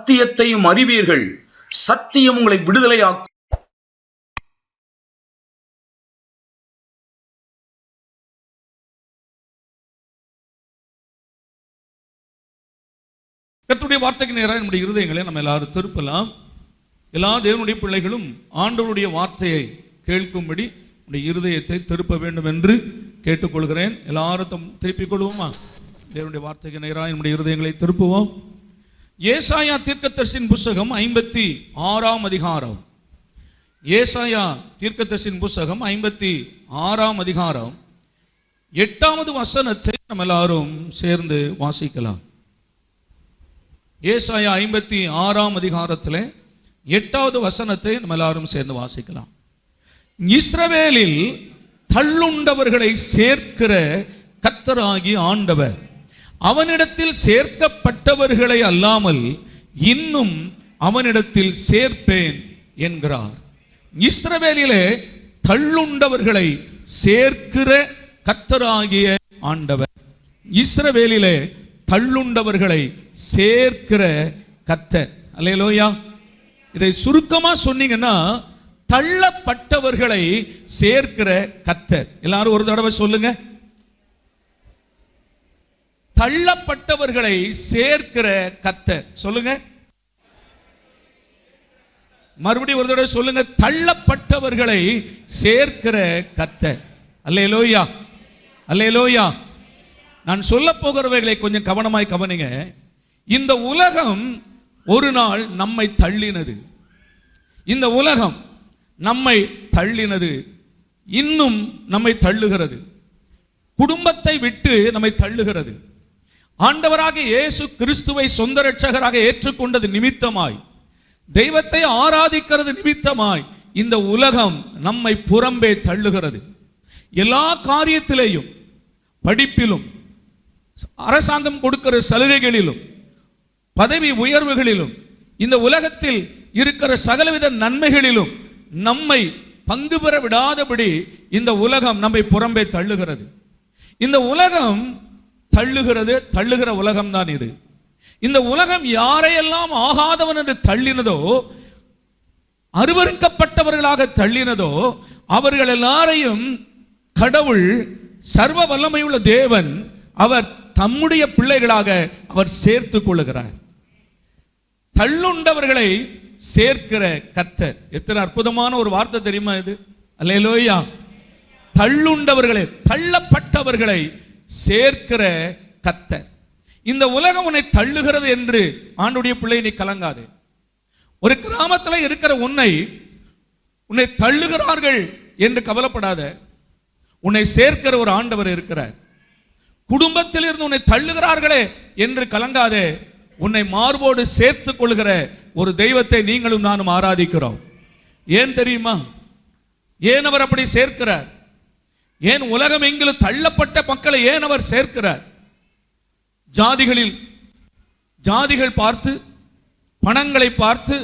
சத்தியத்தையும் அறிவீர்கள், சத்தியம் உங்களை விடுதலையாக்கும். கர்த்தருடைய வார்த்தைக்கு நேராக நம்முடைய இருதயங்களை நம்ம எல்லாரும் திருப்பலாம். எல்லா தேவனுடைய பிள்ளைகளும் ஆண்டவருடைய வார்த்தையை கேட்கும்படி நம்முடைய இருதயத்தை திருப்ப வேண்டும் என்று கேட்டுக்கொள்கிறேன். எல்லாரும் திருப்பிக் கொள்வோமா? தேவனுடைய வார்த்தைக்கு நேராக நம்முடைய இருதயங்களை திருப்புவோம். ஏசாயா தீர்க்கதரிசியின் புத்தகம் 56 அதிகாரம். ஏசாயா தீர்க்கதரிசியின் புத்தகம் 56 அதிகாரம் 8வது வசனத்தை நம்ம எல்லாரும் சேர்ந்து வாசிக்கலாம். ஏசாயா 56 அதிகாரத்தில் 8வது வசனத்தை நம்ம எல்லாரும் சேர்ந்து வாசிக்கலாம். இஸ்ரவேலில் தள்ளுண்டவர்களை சேர்க்கிற கர்த்தராகிய ஆண்டவர் அவனிடத்தில் சேர்க்கப்பட்டவர்களை அல்லாமல் இன்னும் அவனிடத்தில் சேர்ப்பேன் என்கிறார். இஸ்ரவேலிலே தள்ளுண்டவர்களை சேர்க்கிற கர்த்தராகிய ஆண்டவர். இஸ்ரவேலிலே தள்ளுண்டவர்களை சேர்க்கிற கர்த்தர். அல்லேலூயா. இதை சுருக்கமா சொன்னீங்கன்னா, தள்ளப்பட்டவர்களை சேர்க்கிற கர்த்தர். எல்லாரும் ஒரு தடவை சொல்லுங்க. தள்ளப்பட்டவர்களை சேர்க்கிற கர்த்தர். சொல்லுங்க. மறுபடியும் ஒரு தடவை சொல்லுங்க. தள்ளப்பட்டவர்களை சேர்க்கிற கர்த்தர். அல்லேலூயா, அல்லேலூயா. நான் சொல்ல போகிறவைகளை கொஞ்சம் கவனமாய் கவனிங்க. இந்த உலகம் ஒரு நாள் நம்மை தள்ளினது. இந்த உலகம் நம்மை தள்ளினது, இன்னும் நம்மை தள்ளுகிறது. குடும்பத்தை விட்டு நம்மை தள்ளுகிறது. ஆண்டவராக இயேசு கிறிஸ்துவை சொந்த இரட்சகராக ஏற்றுக்கொண்டது நிமித்தமாய், தெய்வத்தை ஆராதிக்கிறது நிமித்தமாய் இந்த உலகம் நம்மை புறம்பே தள்ளுகிறது. எல்லா காரியத்திலேயும், படிப்பிலும், அரசாங்கம் கொடுக்கிற சலுகைகளிலும், பதவி உயர்வுகளிலும், இந்த உலகத்தில் இருக்கிற சகலவித நன்மைகளிலும் நம்மை பங்கு பெற விடாதபடி இந்த உலகம் நம்மை புறம்பே தள்ளுகிறது. இந்த உலகம் தள்ளுகிற உலகம் தான் இது. இந்த உலகம் யாரையெல்லாம் ஆகாதவன் என்று தள்ளினதோ, அருவருக்கப்பட்டவர்களாக தள்ளினதோ, அவர்கள் எல்லாரையும் கடவுள், சர்வ வல்லமையுள்ள தேவன், அவர் தம்முடைய பிள்ளைகளாக அவர் சேர்த்துக் கொள்ளுகிறார். தள்ளுண்டவர்களை சேர்க்கிற கர்த்தர். எத்தனை அற்புதமான ஒரு வார்த்தை தெரியுமா இது? அல்லேலூயா. தள்ளுண்டவர்களை, தள்ளப்பட்டவர்களை சேர்க்கிற கர்த்தர். இந்த உலகம் உன்னை தள்ளுகிறது என்று ஆண்டுடைய பிள்ளை நீ கலங்காது. ஒரு கிராமத்தில் இருக்கிற உன்னை தள்ளுகிறார்கள் என்று கவலைப்படாத. உன்னை சேர்க்கிற ஒரு ஆண்டவர் இருக்கிறார். குடும்பத்தில் இருந்து உன்னை தள்ளுகிறார்களே என்று கலங்காதே. உன்னை மார்போடு சேர்த்துக் கொள்கிற ஒரு தெய்வத்தை நீங்களும் நானும் ஆராதிக்கிறோம். ஏன் தெரியுமா? ஏன் அவர் அப்படி சேர்க்கிறார்? ஏன் உலகம் எங்கிலும் தள்ளப்பட்ட மக்களை ஏன் அவர் சேர்க்கிறார்? ஜாதிகள் பார்த்து, பணங்களை பார்த்து,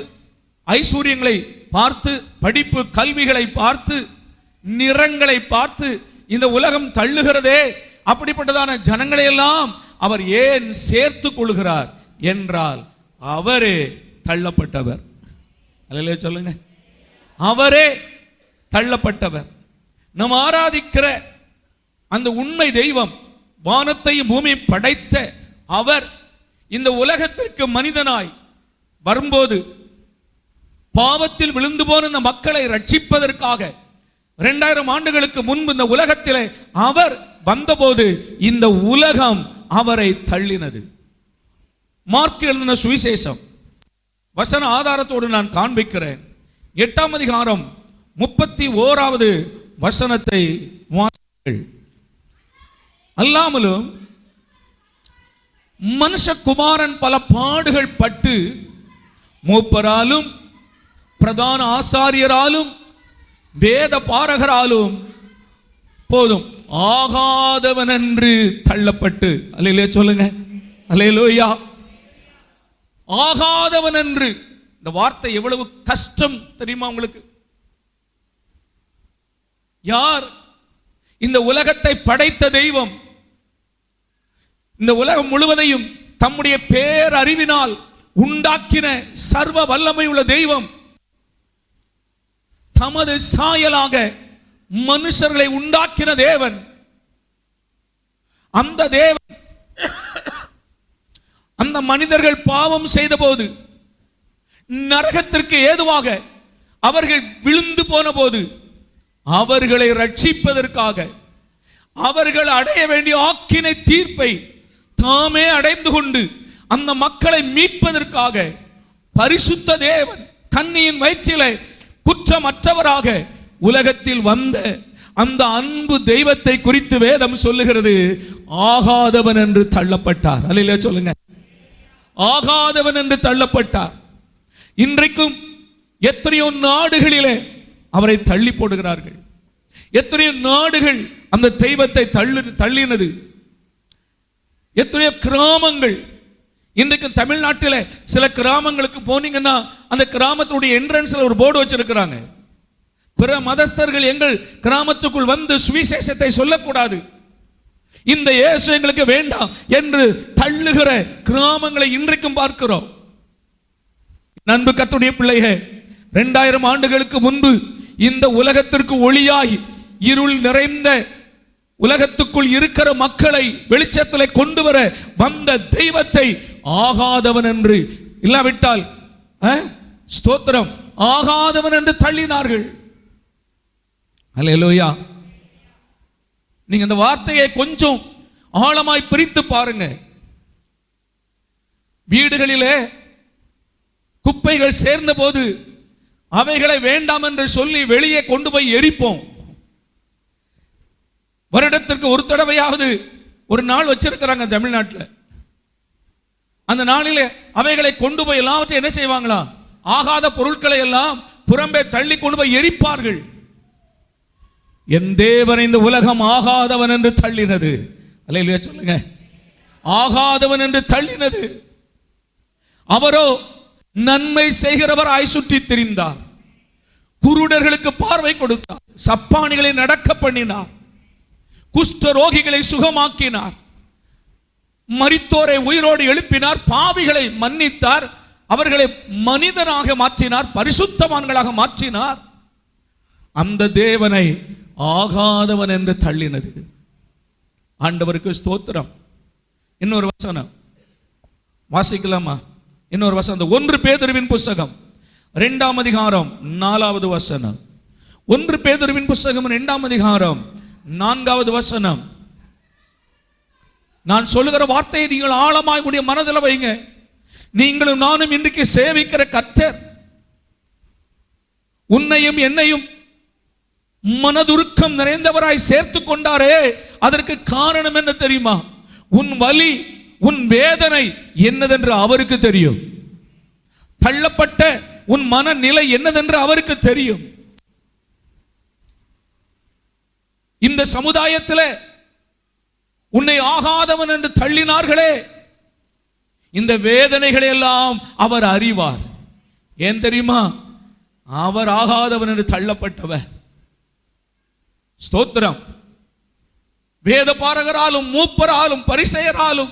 ஐஸ்வர்யங்களை பார்த்து, படிப்பு கல்விகளை பார்த்து, நிறங்களை பார்த்து இந்த உலகம் தள்ளுகிறதே. அப்படிப்பட்டதான ஜனங்களை எல்லாம் அவர் ஏன் சேர்த்து கொள்கிறார் என்றால், அவரே தள்ளப்பட்டவர். அல்லேலூயா சொல்லுங்க. அவரே தள்ளப்பட்டவர். நாம் ஆராதிக்கிற அந்த உண்மை தெய்வம், வானத்தையும் பூமியை படைத்த அவர் இந்த உலகத்திற்கு மனிதனாய் வரும்போது, பாவத்தில் விழுந்து போன இந்த மக்களை ரட்சிப்பதற்காக 2000 ஆண்டுகளுக்கு முன்பு இந்த உலகத்திலே அவர் வந்தபோது இந்த உலகம் அவரை தள்ளினது. மார்க் எழுதின சுவிசேஷம் வசன ஆதாரத்தோடு நான் காண்பிக்கிறேன். 8ஆம் அதிகாரம் 31வது வசனத்தை வாசியுங்கள். அல்லாமலும் மனுஷகுமாரன் பல பாடுகள் பட்டு மூப்பராலும் பிரதான ஆசாரியராலும் வேத பாரகராலும் போதும் ஆகாதவன் என்று தள்ளப்பட்டு. அல்லேலூயா சொல்லுங்க. அல்லேலூயா. ஆகாதவன் என்று. இந்த வார்த்தை எவ்வளவு கஷ்டம் தெரியுமா உங்களுக்கு? யார்? இந்த உலகத்தை படைத்த தெய்வம், இந்த உலகம் முழுவதையும் தம்முடைய பேரறிவினால் உண்டாக்கின சர்வ வல்லமை உள்ள தெய்வம் தமது சாயலாக மனுஷர்களை உண்டாக்கின தேவன். அந்த தேவன் அந்த மனிதர்கள் பாவம் செய்த போது, நரகத்திற்கு ஏதுவாக அவர்கள் விழுந்து போன போது, அவர்களை ரட்சிப்பதற்காக, அவர்கள் அடைய வேண்டிய ஆக்கினை தீர்ப்பை தாமே அடைந்து கொண்டு அந்த மக்களை மீட்பதற்காக பரிசுத்த தேவன் கன்னியின் வயிற்றிலே குற்றமற்றவராக உலகத்தில் வந்த அந்த அன்பு தெய்வத்தை குறித்து வேதம் சொல்லுகிறது. ஆகாதவன் என்று தள்ளப்பட்டார். அல்லேலூயா சொல்லுங்க. ஆகாதவன் என்று தள்ளப்பட்டார். இன்றைக்கும் எத்தனையோ நாடுகளிலே அவரை தள்ளி போடுகிறார்கள். எத்தனையோ நாடுகள் அந்த தெய்வத்தை தள்ளினது. எத்தனையோ கிராமங்கள், இன்றைக்கு தமிழ்நாட்டில் சில கிராமங்களுக்கு போனீங்கன்னா அந்த கிராமத்துடைய என்ட்ரன்ஸ்ல ஒரு போர்டு வச்சிருக்கிறாங்க, பிற மதஸ்தர்கள் எங்கள் கிராமத்துக்குள் வந்து சுவிசேஷத்தை சொல்லக்கூடாது, இந்த இயேசு எங்களுக்கு வேண்டாம் என்று தள்ளுகிற கிராமங்களை இன்றைக்கும் பார்க்கிறோம். நண்பு கர்த்தருடைய பிள்ளையே, 2000 ஆண்டுகளுக்கு முன்பு இந்த உலகத்திற்கு ஒளியாய் இருள் நிறைந்த உலகத்துக்குள் இருக்கிற மக்களை வெளிச்சத்தில் கொண்டு வர வந்த தெய்வத்தை ஆகாதவன் என்று, இல்லாவிட்டால் ஸ்தோத்திரம், ஆகாதவன் என்று தள்ளினார்கள். அல்லேலூயா. நீங்க இந்த வார்த்தையை கொஞ்சம் ஆழமாய் பிரித்து பாருங்க. வீடுகளிலே குப்பைகள் சேர்ந்த போது அவைகளை வேண்டாம் என்று சொல்லி வெளியே கொண்டு போய் எரிப்போம். வருடத்திற்கு ஒரு தடவையாவது ஒரு நாள் வச்சிருக்கிறாங்க தமிழ்நாட்டில். அந்த நாளிலே அவைகளை கொண்டு போய் எல்லாவற்றையும் என்ன செய்வாங்களா, ஆகாத பொருட்களை எல்லாம் புறம்பே தள்ளி கொண்டு போய் எரிப்பார்கள். என் தேவன் இந்த உலகம் ஆகாதவன் என்று தள்ளினது. அல்லேலூயா சொல்லுங்க. ஆகாதவன் என்று தள்ளினது. அவரோ நன்மை செய்கிறவராய் சுற்றி திரிந்தார். குருடர்களுக்கு பார்வை கொடுத்தார், சப்பானிகளை நடக்க பண்ணினார், குஷ்ட ரோகிகளை சுகமாக்கினார், மரித்தோரை உயிரோடு எழுப்பினார், பாவிகளை மன்னித்தார், அவர்களை மனிதனாக மாற்றினார், பரிசுத்தவான்களாக மாற்றினார். அந்த தேவனை ஆகாதவன் என்று தள்ளினது. ஆண்டவருக்கு ஸ்தோத்திரம். இன்னொரு வசனம் வாசிக்கலாமா? இன்னொரு வசனம் 1 பேதுருவின் புஸ்தகம் 2ஆம் அதிகாரம் 4வது வசனம். 1 பேதுருவின் புஸ்தகம் 2ஆம் அதிகாரம் 4வது வசனம். நான் சொல்லுகிற வார்த்தையை நீங்கள் ஆழமாய் உடைய மனதில் வைங்க. நீங்களும் நானும் இன்றைக்கு சேவிக்கிற கர்த்தர் உன்னையும் என்னையும் மனதுருக்கம் நிறைந்தவராய் சேர்த்து கொண்டாரே, அதற்கு காரணம் என்ன தெரியுமா? உன் வலி, உன் வேதனை என்னதென்று அவருக்கு தெரியும். தள்ளப்பட்ட உன் மனநிலை என்னதென்று அவருக்கு தெரியும். இந்த சமுதாயத்தில் உன்னை ஆகாதவன் என்று தள்ளினார்களே, இந்த வேதனைகளை எல்லாம் அவர் அறிவார். ஏன் தெரியுமா? அவர் ஆகாதவன் என்று தள்ளப்பட்டவர். ஸ்தோத்திரம். வேத பாரகராலும் மூப்பராலும் பரிசேயராலும்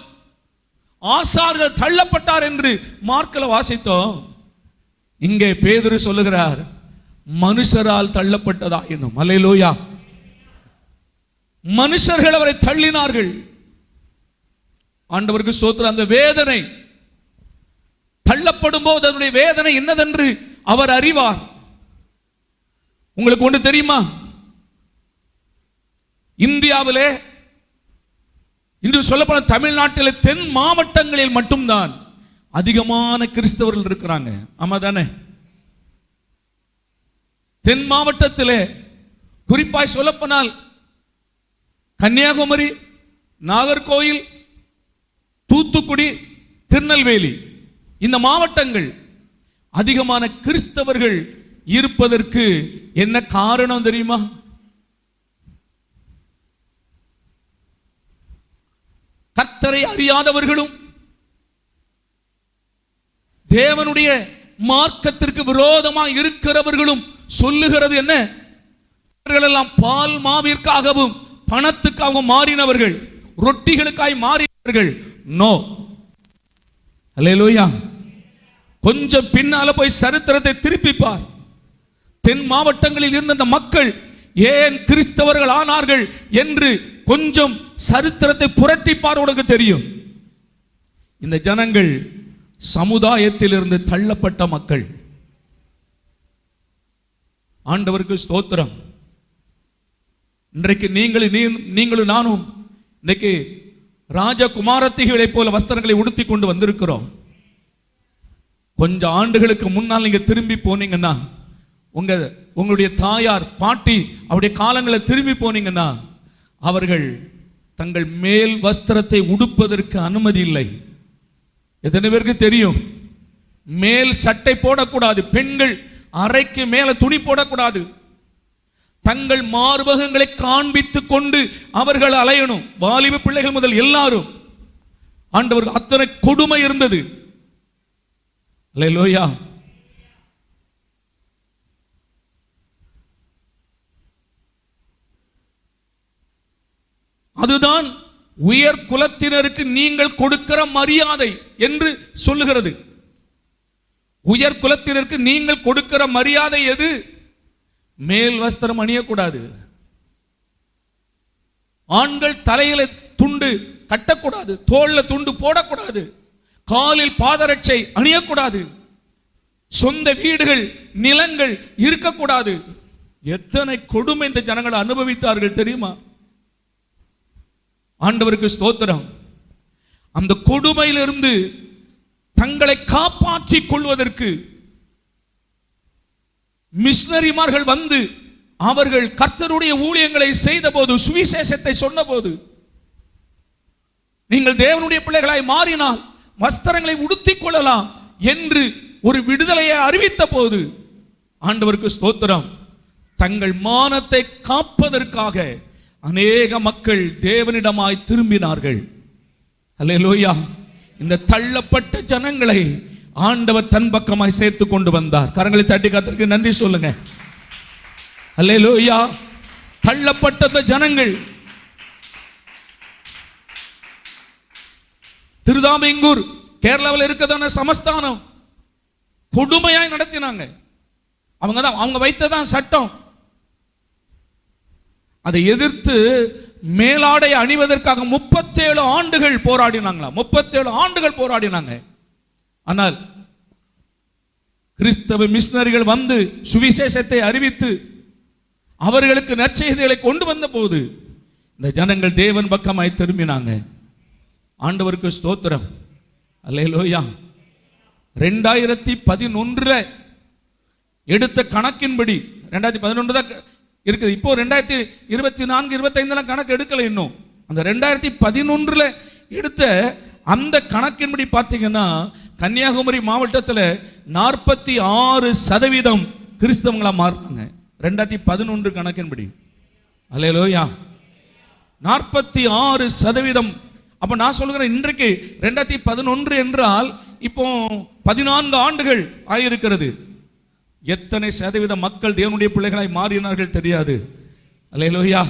ஆசார்கள் தள்ளப்பட்டார் என்று மார்க்கில் வாசித்தோம். இங்கே பேதுரு சொல்லுகிறார், மனுஷரால் தள்ளப்பட்டதாயினும். அல்லேலூயா. மனுஷர்கள் அவரை தள்ளினார்கள். ஆண்டவருக்கு ஸ்தோத்திரம். அந்த வேதனை, தள்ளப்படும் போது அதனுடைய வேதனை என்னதென்று அவர் அறிவார். உங்களுக்கு ஒன்று தெரியுமா? இந்தியாவிலே இன்று சொல்லப்போன தமிழ்நாட்டில் தென் மாவட்டங்களில் மட்டும்தான் அதிகமான கிறிஸ்தவர்கள் இருக்கிறாங்க. ஆமா தானே? தென் மாவட்டத்திலே குறிப்பாய் சொல்லப்போனால் கன்னியாகுமரி, நாகர்கோயில், தூத்துக்குடி, திருநெல்வேலி, இந்த மாவட்டங்கள் அதிகமான கிறிஸ்தவர்கள் இருப்பதற்கு என்ன காரணம் தெரியுமா? கர்த்தரை அறியாதவர்களும் தேவனுடைய மார்க்கத்திற்கு விரோதமாக இருக்கிறவர்களும் சொல்லுகிறது என்ன? எல்லாம் பால் மாவிற்காகவும் பணத்துக்காகவும் மாறினவர்கள், ரொட்டிகளுக்காய் மாறினவர்கள். நோ. அல்லேலூயா. கொஞ்சம் பின்னால போய் சரித்திரத்தை திருப்பிப்பார். தென் மாவட்டங்களில் இருந்த அந்த மக்கள் ஏன் கிறிஸ்தவர்கள் ஆனார்கள் என்று கொஞ்சம் சரித்திரத்தை புரட்டிப்பார், உனக்கு தெரியும். இந்த ஜனங்கள் சமுதாயத்தில் இருந்து தள்ளப்பட்ட மக்கள். ஆண்டவருக்கு ஸ்தோத்திரம். இன்றைக்கு நீங்களும் நானும் இன்றைக்கு ராஜகுமாரத்திகளை போல வஸ்திரங்களை உடுத்தி கொண்டு வந்திருக்கிறோம். கொஞ்சம் ஆண்டுகளுக்கு முன்னால் நீங்க திரும்பி போனீங்கன்னா, உங்களுடைய தாயார் பாட்டி அவருடைய காலங்களை திரும்பி போனீங்கன்னா, அவர்கள் தங்கள் மேல் வஸ்திரத்தை உடுப்பதற்கு அனுமதி இல்லை. எத்தனை பேருக்கு தெரியும்? மேல் சட்டை போடக்கூடாது, பெண்கள் அறைக்கு மேல துணி போடக்கூடாது, தங்கள் மார்பகங்களை காண்பித்துக் கொண்டு அவர்கள் அலையணும். வாலிப பிள்ளைகள் முதல் எல்லாரும். ஆண்டவருக்கு அத்தனை கொடுமை இருந்தது. அல்லேலூயா. அதுதான் உயர் குலத்தினருக்கு நீங்கள் கொடுக்கிற மரியாதை என்று சொல்லுகிறது. உயர் குலத்தினருக்கு நீங்கள் கொடுக்கிற மரியாதை எது? மேல் வஸ்திரம் அணியக்கூடாது, ஆண்கள் தலையில துண்டு கட்டக்கூடாது, தோல்ல துண்டு போடக்கூடாது, காலில் பாதரட்சை அணியக்கூடாது, சொந்த வீடுகள் நிலங்கள் இருக்கக்கூடாது. எத்தனை கொடுமை இந்த ஜனங்கள் அனுபவித்தார்கள் தெரியுமா? ஆண்டவருக்கு ஸ்தோத்திரம். அந்த கொடுமையிலிருந்து தங்களை காப்பாற்றிக் கொள்வதற்கு மிஷனரிமார்கள் வந்து அவர்கள் கர்த்தருடைய ஊழியங்களை செய்த போது, சுவிசேஷத்தை சொன்ன போது, நீங்கள் தேவனுடைய பிள்ளைகளாய் மாறினால் வஸ்திரங்களை உடுத்திக் கொள்ளலாம் என்று ஒரு விடுதலையை அறிவித்த போது, ஆண்டவருக்கு ஸ்தோத்திரம், தங்கள் மானத்தை காப்பதற்காக அநேக மக்கள் தேவனிடமாய் திரும்பினார்கள். அல்லேலூயா. இந்த தள்ளப்பட்ட ஜனங்களை ஆண்டவர் தன் பக்கமாய் சேர்த்து கொண்டு வந்தார். கரங்களை தட்டி கர்த்தருக்கு நன்றி சொல்லுங்க. அல்லேலூயா. தள்ளப்பட்ட ஜனங்கள் திருதாமெங்கூர் கேரளாவில் இருக்கதான சமஸ்தானம் கொடுமையாய் நடத்தினாங்க. அவங்க வைத்ததான் சட்டம். அதை எதிர்த்து மேலாடை அணிவதற்காக 37 ஆண்டுகள் போராடினாங்களா? 37 ஆண்டுகள் போராடினாங்க. ஆனால் கிறிஸ்தவ மிஷனரிகள் வந்து சுவிசேஷத்தை அறிவித்து அவர்களுக்கு நற்செய்திகளை கொண்டு வந்த போது இந்த ஜனங்கள் தேவன் பக்கமாய் திரும்பினாங்க. ஆண்டவருக்கு ஸ்தோத்திரம். அல்லேலூயா. 2011 எடுத்த கணக்கின்படி 2011 தான் இருக்குது. இப்போ 2024 25 கணக்கு எடுக்கல இன்னும். அந்த 2011 எடுத்த அந்த கணக்கின்படி பார்த்தீங்கன்னா கன்னியாகுமரி மாவட்டத்தில் 46% கிறிஸ்தவங்களா மாறினாங்க. 2011 கணக்கின்படி. அல்லேலூயா. 46%. அப்ப நான் சொல்கிறேன், இன்றைக்கு 2011 என்றால் இப்போ 14 ஆண்டுகள் ஆயிருக்கிறது. எத்தனை சதவீத மக்கள் தேவனுடைய பிள்ளைகளாய் மாறினார்கள் தெரியாது. அல்லேலூயா.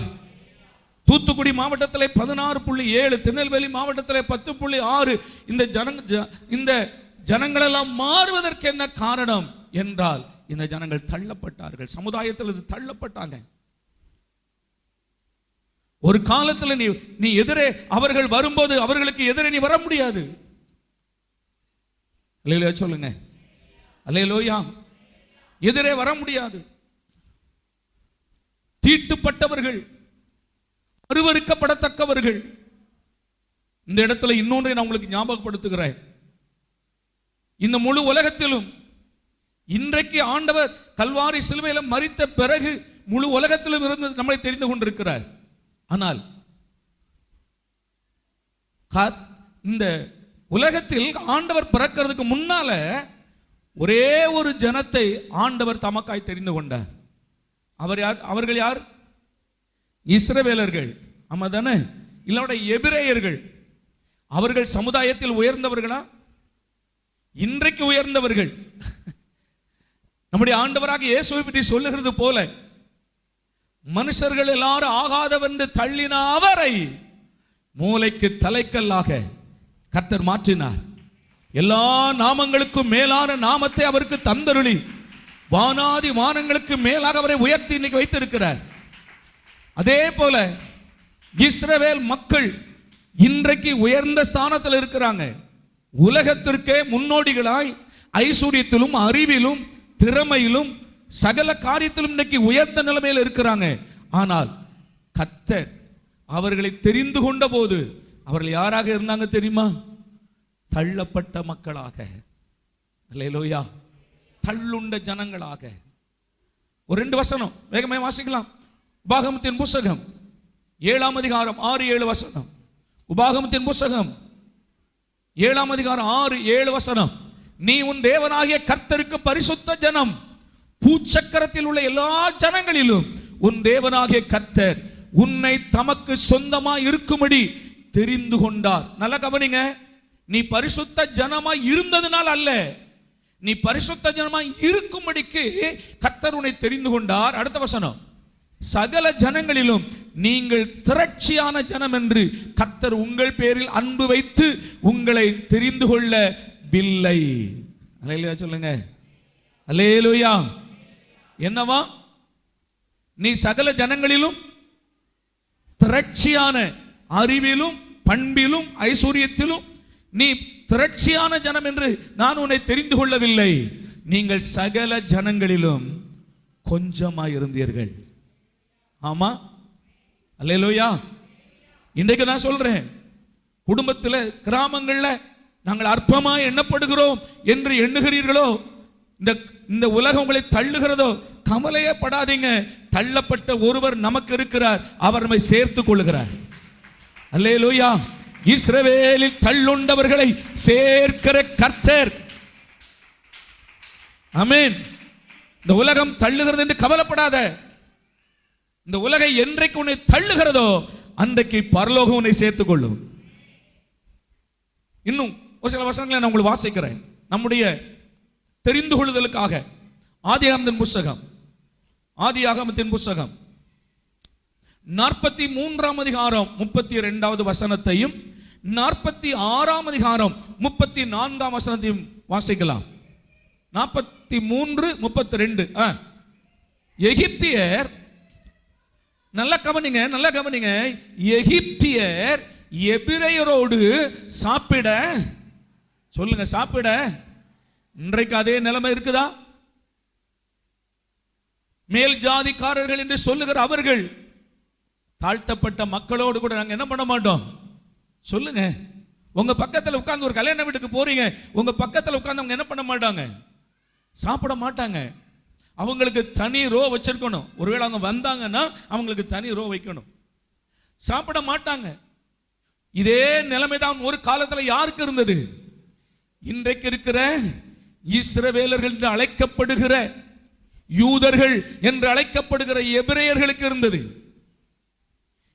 தூத்துக்குடி மாவட்டத்தில் 16.7, திருநெல்வேலி மாவட்டத்தில் 10.6. இந்த ஜனங்கள் எல்லாம் மாறுவதற்கு என்ன காரணம் என்றால் இந்த ஜனங்கள் தள்ளப்பட்டார்கள். சமுதாயத்தில் தள்ளப்பட்டாங்க. ஒரு காலத்தில் நீ எதிரே அவர்கள் வரும்போது அவர்களுக்கு எதிரே நீ வர முடியாது. அல்லேலூயா சொல்லுங்க. அல்லேலூயா. எதிரே வர முடியாது. தீட்டுப்பட்டவர்கள், அருவருக்கப்படத்தக்கவர்கள். இந்த இடத்துல இன்னொன்றை நான் உங்களுக்கு ஞாபகப்படுத்துகிறேன். இந்த முழு உலகத்திலும் இன்றைக்கு ஆண்டவர் கல்வாரி சிலுவையில் மரித்த பிறகு முழு உலகத்திலும் இருந்து நம்மளை தெரிந்து கொண்டிருக்கிறார். ஆனால் இந்த உலகத்தில் ஆண்டவர் பிறக்கிறதுக்கு முன்னால ஒரே ஒரு ஜனத்தை ஆண்டவர் தமக்காய் தெரிந்து கொண்டார். அவர்கள் யார்? இஸ்ரவேலர்கள். ஆமா தானே? இல்ல எபிரேயர்கள். அவர்கள் சமுதாயத்தில் உயர்ந்தவர்களா? இன்றைக்கு உயர்ந்தவர்கள். நம்முடைய ஆண்டவராக இயேசுவை பற்றி சொல்லுகிறது போல, மனுஷர்கள் எல்லாரும் ஆகாதவென்று தள்ளின அவரை மூலைக்கு தலைக்கல்லாக கர்த்தர் மாற்றினார். எல்லா நாமங்களுக்கும் மேலான நாமத்தை அவருக்கு தந்தருளி வானாதி வானங்களுக்கு மேலாக அவரை உயர்த்தி இன்னைக்கு வைத்திருக்கிறார். அதே போல இஸ்ரவேல் மக்கள் இன்றைக்கு உயர்ந்த ஸ்தானத்தில் இருக்கிறாங்க. உலகத்திற்கே முன்னோடிகளாய் ஐஸ்வர்யத்திலும் அறிவிலும் திறமையிலும் சகல காரியத்திலும் இன்னைக்கு உயர்ந்த நிலைமையில் இருக்கிறாங்க. ஆனால் கர்த்தர் அவர்களை தெரிந்து கொண்ட போது அவர்கள் யாராக இருந்தாங்க தெரியுமா? தள்ளப்பட்ட மக்களாக, அல்லேலூயா, தள்ளுண்ட ஜனங்களாக. ஒரு 2 வசனம் வேகமே வாசிக்கலாம். உபாகமத்தின் புத்தகம் 7ஆம் அதிகாரம் 6-7 வசனம். உபாகமத்தின் புத்தகம் 7ஆம் அதிகாரம் 6-7 வசனம். நீ உன் தேவனாகிய கர்த்தருக்கு பரிசுத்த ஜனம், பூச்சக்கரத்தில் உள்ள எல்லா ஜனங்களிலும் உன் தேவனாகிய கர்த்தர் உன்னை தமக்கு சொந்தமாய் இருக்கும்படி தெரிந்து கொண்டார். நல்ல கவனிங்க, நீ பரிசுத்த ஜனமாய் இருந்ததனால் அல்ல, நீ பரிசுத்த ஜனமாய் இருக்கும்படிக்கு கர்த்தர் உன்னை தெரிந்து கொண்டார். அடுத்த வசனம், சகல ஜனங்களிலும் நீங்கள் திரட்சியான ஜனம் என்று கர்த்தர் உங்கள் பேரில் அன்பு வைத்து உங்களை தெரிந்து கொள்ளவில்லை. அல்லேலூயா சொல்லுங்க. அல்லேலூயா. என்னவா? நீ சகல ஜனங்களிலும் திரட்சியான, அறிவிலும் பண்பிலும் ஐஸ்வர்யத்திலும் நீ திரட்சியான ஜனம் என்று நான் உன்னை தெரிந்து கொள்ளவில்லை. நீங்கள் சகல ஜனங்களிலும் கொஞ்சமாய் இருந்தீர்கள். ஆமா, அல்லேலூயா. இன்றைக்கு நான் சொல்றேன், குடும்பத்தில் கிராமங்களில் நாங்கள் அற்பமாய் எண்ணப்படுகிறோம் என்று எண்ணுகிறீர்களோ, இந்த உலகம் உங்களை தள்ளுகிறதோ, கவலையே படாதீங்க. தள்ளப்பட்ட ஒருவர் நமக்கு இருக்கிறார், அவர் நம்மை சேர்த்துக் கொள்கிறார். அல்லேலூயா. இஸ்ரவேலில் தள்ளுண்டவர்களை சேர்க்கிற கர்த்தர். ஆமென். இந்த உலகம் தள்ளுகிறது என்று கவலைப்படாத. இந்த உலகை என்றைக்கு உன்னை தள்ளுகிறதோ அன்றைக்கு பரலோகம் உன்னை சேர்த்துக் கொள்ளும். இன்னும் ஒரு சில வசனங்களை நான் உங்களுக்கு வாசிக்கிறேன் நம்முடைய தெரிந்து கொள்ளுதலுக்காக. ஆதியாகமத்தின் புத்தகம் 43ஆம் அதிகாரம் 32வது வசனத்தையும் 46ஆம் அதிகாரம் 34ஆம் வசனத்தையும் வாசிக்கலாம். 43:32. எகிப்தியர், நல்ல கவனிங்க, எகிப்தியர் எபிரேயரோடு சாப்பிட, சொல்லுங்க, சாப்பிட. இன்றைக்கு அதே நிலைமை இருக்குதா? மேல் ஜாதிக்காரர்கள் என்று சொல்லுகிற அவர்கள் தாழ்த்தப்பட்ட மக்களோடு கூட நாங்க என்ன பண்ண மாட்டோம்? சொல்லுங்க. உங்க பக்கத்துல உட்கார்ந்து ஒரு கல்யாண வீட்டுக்கு போறீங்க, உங்க பக்கத்துல உட்கார்ந்து அவங்க என்ன பண்ண மாட்டாங்க? சாப்பிட மாட்டாங்க. அவங்களுக்கு தனி ரோ வச்சிருக்கணும். ஒருவேளை அவங்க வந்தாங்கன்னா அவங்களுக்கு தனி ரோ வைக்கணும். சாப்பிட மாட்டாங்க. இதே நிலைமைதான் ஒரு காலத்துல யாருக்கு இருந்தது? இன்றைக்கு இருக்கிற இஸ்ரவேலர்கள் என்று அழைக்கப்படுகிற யூதர்கள் என்று அழைக்கப்படுகிற எபிரேயர்களுக்கு இருந்தது.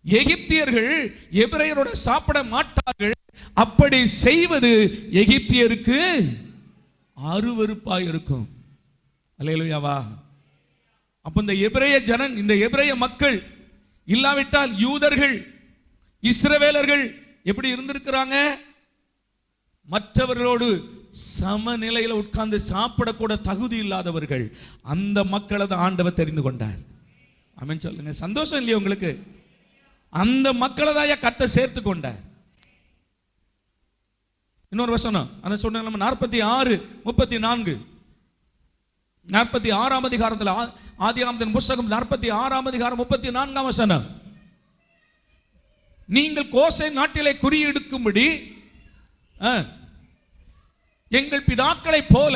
எகிப்தியர்கள் எபிரேயரோட சாப்பிட மாட்டார்கள். அப்படி செய்வது எகிப்தியருக்கு அருவருப்பாய் இருக்கும். அல்லேலூயாவா. அப்ப இந்த எபிரேய மக்கள் இல்லாவிட்டால் யூதர்கள், இஸ்ரவேலர்கள் எப்படி இருந்திருக்கிறாங்க? மற்றவர்களோடு சமநிலையில் உட்கார்ந்து சாப்பிடக்கூட தகுதி இல்லாதவர்கள். அந்த மக்களை தான் ஆண்டவர் தெரிந்து கொண்டார். ஆமென் சொல்லுங்க. சந்தோஷம் இல்லையா உங்களுக்கு? அந்த மக்களை தான் கர்த்தர் சேர்த்து கொண்டார். இன்னொரு வசனம் அதை சொன்ன 46:34. 46ஆம் அதிகாரத்தில், ஆதியாகமத்தின் புத்தகம் 46ஆம் அதிகாரம் 34ஆம் வசனம். நீங்கள் கோசை நாட்டிலே குறியெடுக்கும்படி எங்கள் பிதாக்களை போல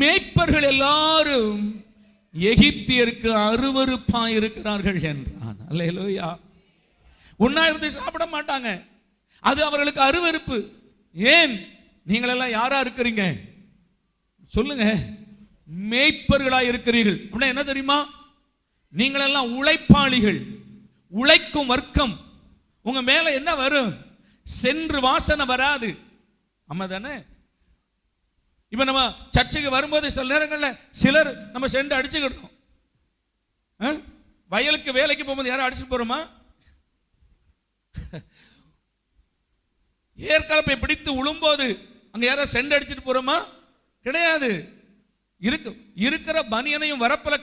மேய்ப்பர்கள் எல்லாரும் எகிப்தியருக்கு அருவருப்பாய் இருக்கிறார்கள் என்றான். அல்லேலூயா. உண்ணா இருந்து சாப்பிட மாட்டாங்க. அது அவர்களுக்கு அருவருப்பு. ஏன்? நீங்கள் எல்லாம் யாரா இருக்கிறீங்க? சொல்லுங்க. மேய்ப்பர்களாய் இருக்கிறீர்கள். அப்படின்னா என்ன தெரியுமா? நீங்கள் எல்லாம் உழைப்பாளிகள், உழைக்கும் வர்க்கம். உங்க மேல என்ன வரும்? சென்று வாசனை வராது. ஆமா தானே? இப்ப நம்ம சர்ச்சைக்கு வரும்போது சில நேரங்களில் சிலர் நம்ம சென்று அடிச்சுக்கிட்டோம். வயலுக்கு வேலைக்கு போகும்போது யாரும் அடிச்சுட்டு போறோமா? ஏற்கலப்பை பிடித்து உழும்போது அங்க யாரும் செண்டு அடிச்சுட்டு போறோமா? கிடையாது. இருக்கிற பனியனையும் வரப்பல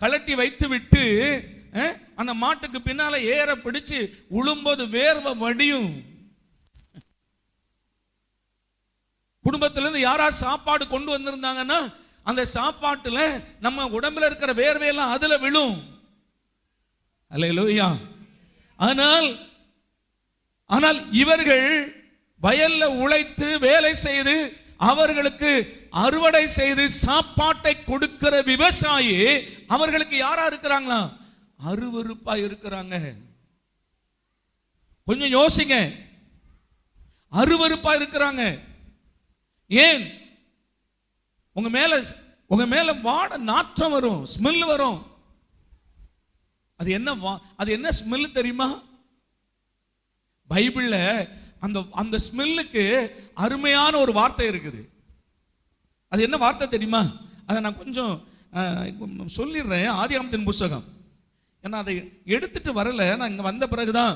கலட்டி வைத்து விட்டு அந்த மாட்டுக்கு பின்னால ஏற பிடிச்சு உழும்போது வேர்வை வடியும். குடும்பத்திலிருந்து யாரா சாப்பாடு கொண்டு வந்திருந்தாங்கன்னா அந்த சாப்பாட்டுல நம்ம உடம்புல இருக்கிற வேர்வையெல்லாம் அதுல விழும். அல்லேலூயா. ஆனால் இவர்கள் வயல்ல உழைத்து வேலை செய்து அவர்களுக்கு அறுவடை செய்து சாப்பாட்டை கொடுக்கிற விவசாயி அவர்களுக்கு யாரா இருக்கிறாங்களா? அருவருப்பா இருக்கிறாங்க. கொஞ்சம் யோசிங்க. அருவருப்பா இருக்கிறாங்க. ஏன்? உங்க மேல வாட நாற்றம் வரும், ஸ்மெல் வரும். அது என்ன ஸ்மெல் தெரியுமா? பைபிள்ல அந்த ஸ்மெல்லுக்கு அருமையான ஒரு வார்த்தை இருக்குது. அது என்ன வார்த்தை தெரியுமா? அதை நான் கொஞ்சம் சொல்லிடுறேன். ஆதியாகமத்தின் புத்தகம். ஏன்னா அதை எடுத்துட்டு வரல, நான் இங்க வந்த பிறகுதான்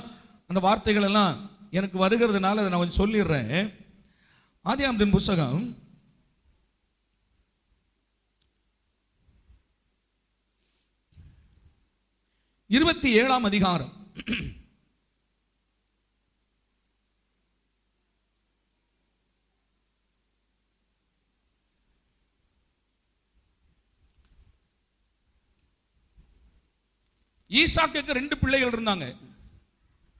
அந்த வார்த்தைகள் எல்லாம் எனக்கு வருகிறதுனால அதை நான் கொஞ்சம் சொல்லிடுறேன். ஆதியாகமத்தின் புத்தகம் 27ஆம் அதிகாரம். ஈசாக்குக்கு 2 பிள்ளைகள் இருந்தாங்க.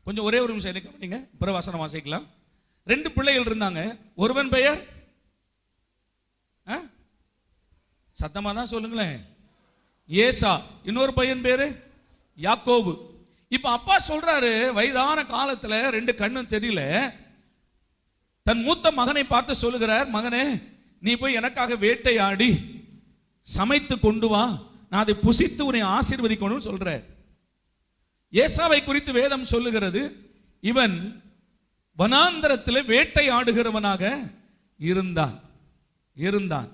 கொஞ்சம் ஒரே ஒரு நிமிஷம் என்ன கவனிங்க, பிறகு வசனம் வாசிக்கலாம். 2 பிள்ளைகள் இருந்தாங்க. ஒருவன் பெயர் சத்தமா தான் சொல்லுங்களேன், ஏசா. இன்னொரு பையன் பேரு யாக்கோபு. இப்ப அப்பா சொல்றாரு, வயதான காலத்துல 2 கண்ணும் தெரியல. தன் மூத்த மகனை பார்த்து சொல்லுகிறார், மகனே நீ போய் எனக்காக வேட்டையாடி சமைத்து கொண்டு வா, நான் அதை புசித்து உன்னை ஆசீர்வதிக்கணும்னு சொல்ற. ஏசாவை குறித்து வேதம் சொல்லுகிறது, இவன் வனாந்தரத்தில் வேட்டையாடுகிறவனாக இருந்தான்.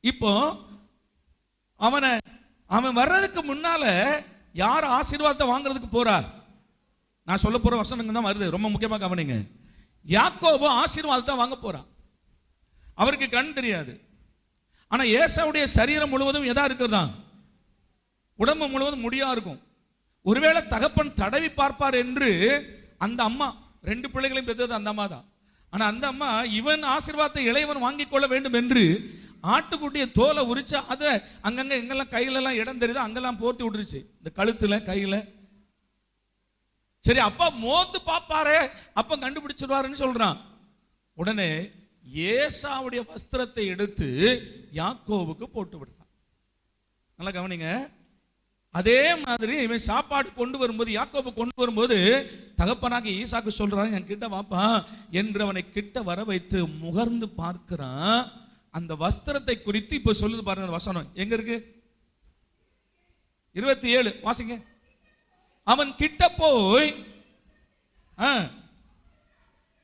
இப்போ அவன் வர்றதுக்கு முன்னால யார் ஆசீர்வாதத்தை வாங்குறதுக்கு போறா? நான் சொல்ல போற வசனங்க தான் வருது, ரொம்ப முக்கியமா கவனிங்க. யாக்கோபு ஆசீர்வாதத்தை வாங்க போறான். அவருக்கு கண் தெரியாது. ஆனா ஏசாவுடைய சரீரம் முழுவதும் எதா இருக்கிறதா? உடம்பு முழுவதும் முடியா இருக்கும். ஒருவேளை தகப்பன் தடவி பார்ப்பார் என்று அந்த அம்மா, 2 பிள்ளைகளையும் பெற்றது அந்த அம்மா தான். ஆனா அந்த அம்மா இவன் ஆசீர்வாதத்தை இளையவன் வாங்கிக் கொள்ள வேண்டும் என்று ஆட்டுக்குட்டிய தோலை உரிச்சு அதை அங்கங்க எங்கெல்லாம் கையில எல்லாம் இடம் தெரியுதோ அங்கெல்லாம் போர்த்தி விட்டுருச்சு, இந்த கழுத்துல கையில. சரி அப்பா மோத்து பாப்பாரே, அப்ப கண்டுபிடிச்சிருவாருன்னு சொல்றான். உடனே ஏசாவுடைய வஸ்திரத்தை எடுத்து யாக்கோவுக்கு போட்டு விடுறான். நல்லா கவனிங்க. அதே மாதிரி இவன் சாப்பாடு கொண்டு வரும்போது, யாக்கோபு கொண்டு வரும்போது தகப்பனாக ஈசாக்கு சொல்றான், என் கிட்ட வாப்பா என்று அவனை கிட்ட வர வைத்து முகர்ந்து பார்க்கிறான். அந்த வஸ்திரத்தை குறித்து இப்ப சொல்லுது பாருங்க வசனம். எங்க இருக்கு? 27 வாசிங்க. அவன் கிட்ட போய்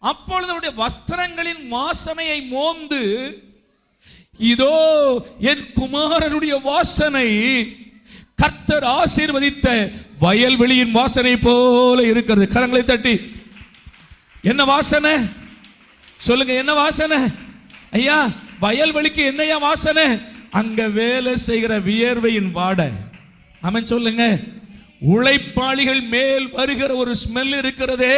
அப்பொழுது அவனுடைய வஸ்திரங்களின் வாசனையை மோந்து, இதோ என் குமாரனுடைய வாசனை கர்த்தர் ஆசீர்வதித்த வயல்வெளியின் வாசனை போல இருக்கிறது. கரங்களை தட்டி என்ன வாசனை சொல்லுங்க, என்ன வாசனை? ஐயா வயல்வெளிக்கு என்னையா வாசனை? அங்க வேலை செய்கிற வியர்வையின் வாடை. ஆமென் சொல்லுங்க. உழைப்பாளிகள் மேல் வருகிற ஒரு ஸ்மெல் இருக்கிறதே.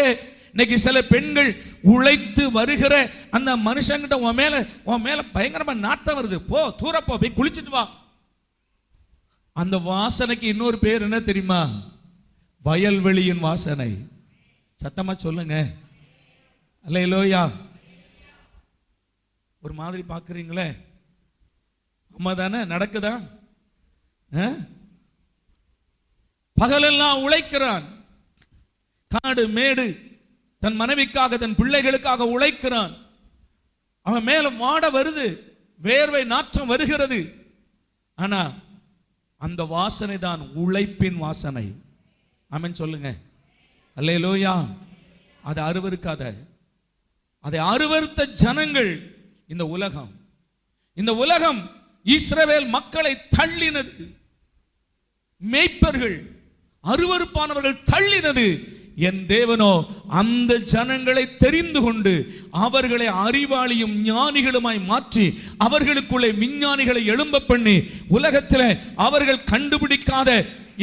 இன்னைக்கு சில பெண்கள் உழைத்து வருகிற அந்த மனுஷங்கிட்ட உன் மேல பயங்கரமா நாட்டம் வருது, போ தூர போய் குளிச்சுட்டு வா. அந்த வாசனைக்கு இன்னொரு பேர் என்ன தெரியுமா? வயல்வெளியின் வாசனை. சத்தமா சொல்லுங்க அல்லேலூயா. ஒரு மாதிரி பார்க்குறீங்களே, அம்மா தானே நடக்குதா? பகலெல்லாம் உழைக்கிறான், காடு மேடு தன் மனைவிக்காக தன் பிள்ளைகளுக்காக உழைக்கிறான். அவன் மேல மாட வருது, வேர்வை நாற்றம் வருகிறது. ஆனா அந்த வாசனை தான் உழைப்பின் வாசனை. ஆமென் சொல்லுங்க அல்லேலூயா. அதை அருவருக்காத. அதை அருவருத்த ஜனங்கள் இந்த உலகம் இஸ்ரவேல் மக்களை தள்ளினது. மேய்ப்பர்கள் அருவருப்பானவர்கள் தள்ளினது, என் தேவனோ அந்த ஜனங்களை தெரிந்து கொண்டு அவர்களை அறிவாளியும் ஞானிகளுமாய் மாற்றி அவர்களுக்குள்ளே விஞ்ஞானிகளை எழும்ப பண்ணி, உலகத்தில் அவர்கள் கண்டுபிடிக்காத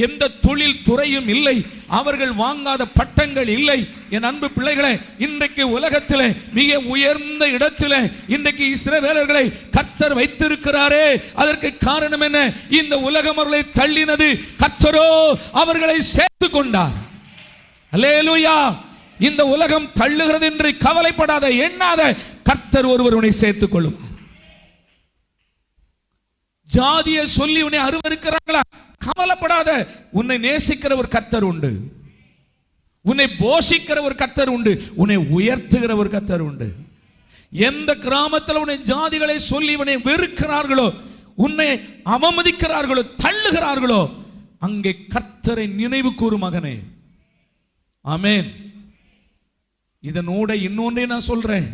எந்த தொழில் துறையும் இல்லை, அவர்கள் வாங்காத பட்டங்கள் இல்லை. என் அன்பு பிள்ளைகளே, இன்றைக்கு உலகத்தில் மிக உயர்ந்த இடத்தில் இன்றைக்கு இஸ்ரவேலர்களை கர்த்தர் வைத்திருக்கிறாரே. அதற்கு காரணம் என்ன? இந்த உலகம் அவர்களை தள்ளினது, கர்த்தரோ அவர்களை சேர்த்து கொண்டார். அல்லேலூயா. இந்த உலகம் தள்ளுகிறது என்று கவலைப்படாத, எண்ணாத, கர்த்தர் ஒருவர் உன்னை சேர்த்துக் கொள்ளுவார். ஜாதியை சொல்லி உன்னை அருவருக்கிறாங்களா? கவலைப்படாத, உன்னை நேசிக்கிற ஒரு கர்த்தர் உண்டு, உன்னை போஷிக்கிற ஒரு கர்த்தர் உண்டு, உன்னை உயர்த்துகிற ஒரு கர்த்தர் உண்டு. எந்த கிராமத்தில் உன்னை ஜாதிகளை சொல்லி உன்னை வெறுக்கிறார்களோ, உன்னை அவமதிக்கிறார்களோ, தள்ளுகிறார்களோ, அங்கே கர்த்தரை நினைவு கூறும் மகனே. ஆமென். இதனோட இன்னொன்றே நான் சொல்றேன்.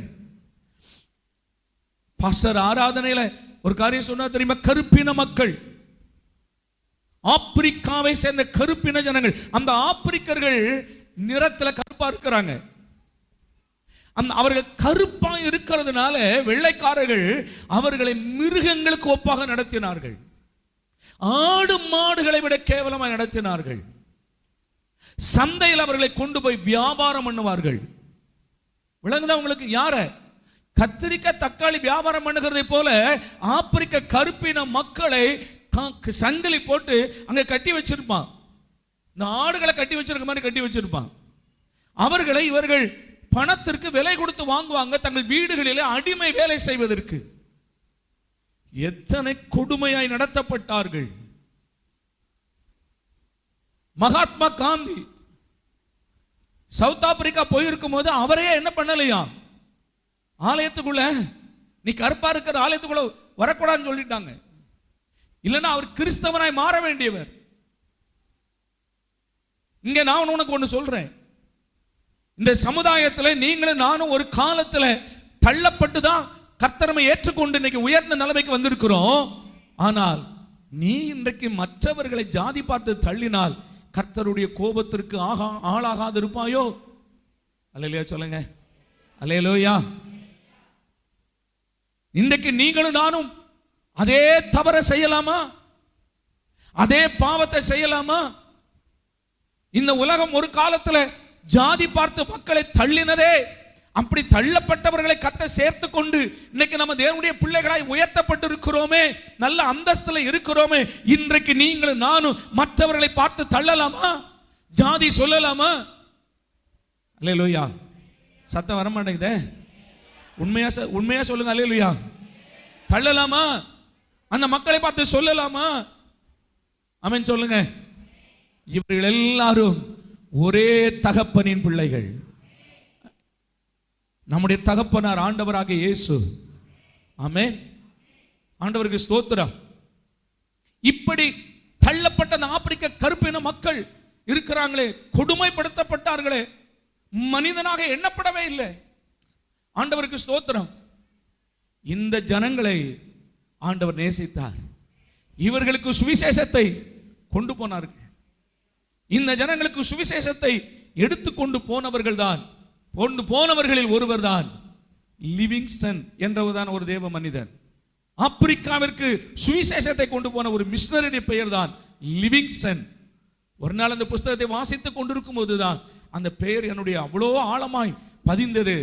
பாஸ்டர் ஆராதனையில ஒரு காரியம் சொன்னா தெரியுமா? கருப்பின மக்கள், ஆப்பிரிக்காவை சேர்ந்த கருப்பின ஜனங்கள், அந்த ஆப்பிரிக்கர்கள் நிறத்துல கருப்பா இருக்கிறாங்க. அவர்கள் கருப்பா இருக்கிறதுனால வெள்ளைக்காரர்கள் அவர்களை மிருகங்களுக்கு ஒப்பாக நடத்தினார்கள். ஆடு மாடுகளை விட கேவலமாக நடத்தினார்கள். சந்தையில் அவர்களை கொண்டு போய் வியாபாரம் பண்ணுவார்கள். விளங்குதா உங்களுக்கு? யார? கத்திரிக்காய் தக்காளி வியாபாரம் பண்ணுகிறதை போல ஆப்பிரிக்க கருப்பின மக்களை சங்கிலி போட்டு அங்க கட்டி வச்சிருப்பான். இந்த ஆடுகளை கட்டி வச்சிருக்க மாதிரி கட்டி வச்சிருப்பான். அவர்களை இவர்கள் பணத்திற்கு விலை கொடுத்து வாங்குவாங்க, தங்கள் வீடுகளிலே அடிமை வேலை செய்வதற்கு. எத்தனை கொடுமையாய் நடத்தப்பட்டார்கள். மகாத்மா காந்தி சவுத் ஆப்பிரிக்கா போயிருக்கும் போது அவரே என்ன பண்ணலையா, ஆலயத்துக்குள்ள நீ கருப்பா இருக்கிற ஆலயத்துக்குள்ள வரக்கூடாதுன்னு சொல்லிட்டாங்க. இல்லைன்னா அவர் கிறிஸ்தவனாய் மாற வேண்டியவர். இங்க நான் உனக்கு ஒண்ணு சொல்றேன். இந்த சமுதாயத்தில் நீங்களும் நானும் ஒரு காலத்துல தள்ளப்பட்டு தான் கர்த்தரை ஏற்றுக்கொண்டு இன்னைக்கு உயர்ந்த நிலைமைக்கு வந்திருக்கிறோம். ஆனால் நீ இன்றைக்கு மற்றவர்களை ஜாதி பார்த்து தள்ளினால் கர்த்தருடைய கோபத்திற்கு ஆளாகாது இருப்பாயோ? அல்லேலூயா சொல்லுங்க. அல்லேலூயா. இன்றைக்கு நீங்களும் நானும் அதே தவற செய்யலாமா? அதே பாவத்தை செய்யலாமா? இந்த உலகம் ஒரு காலத்துல ஜாதி பார்த்து மக்களை தள்ளினதே. அப்படி தள்ளப்பட்டவர்களை கர்த்தர் சேர்த்து கொண்டு இன்னைக்கு நம்ம தேவனுடைய பிள்ளைகளாய் உயர்த்தப்பட்டு இருக்கிறோமே, நல்ல அந்தஸ்துல இருக்கிறோமே. இன்றைக்கு நீங்களும் நானும் மற்றவர்களை பார்த்து தள்ளலாமா? ஜாதி சொல்லலாமா? அல்லேலூயா. சத்தம் வர மாட்டேங்குதே. உண்மையா சொல்லுங்க. அல்லேலூயா. தள்ளலாமா? அந்த மக்களை பார்த்து சொல்லலாமா? ஆமென் சொல்லுங்க. இவர்கள் எல்லாரும் ஒரே தகப்பனின் பிள்ளைகள். நம்முடைய தகப்பனார் ஆண்டவராக இயேசு. ஆமென். ஆண்டவருக்கு ஸ்தோத்திரம். இப்படி தள்ளப்பட்ட ஆப்பிரிக்க கருப்பின மக்கள் இருக்கிறாங்களே, கொடுமைப்படுத்தப்பட்டார்களே, மனிதனாக எண்ணப்படவே இல்லை. ஆண்டவருக்கு ஸ்தோத்திரம். இந்த ஜனங்களை ஆண்டவர் நேசித்தார். இவர்களுக்கு சுவிசேஷத்தை கொண்டு போனார்கள். இந்த ஜனங்களுக்கு சுவிசேஷத்தை எடுத்துக்கொண்டு போனவர்கள் தான், போனவர்களில் ஒருவர் தான் லிவிங்ஸ்டன் என்றவர்தான் ஒரு தேவ மனிதன். ஆப்பிரிக்காவிற்கு சுவிசேஷத்தை கொண்டு போன ஒரு மிஷனரி பெயர் தான் லிவிங்ஸ்டன். ஒரு நாள் அந்த புஸ்தகத்தை வாசித்துக் கொண்டிருக்கும் போதுதான் அந்த பெயர் என்னுடைய அவ்வளோ ஆழமாய் பதிந்தது.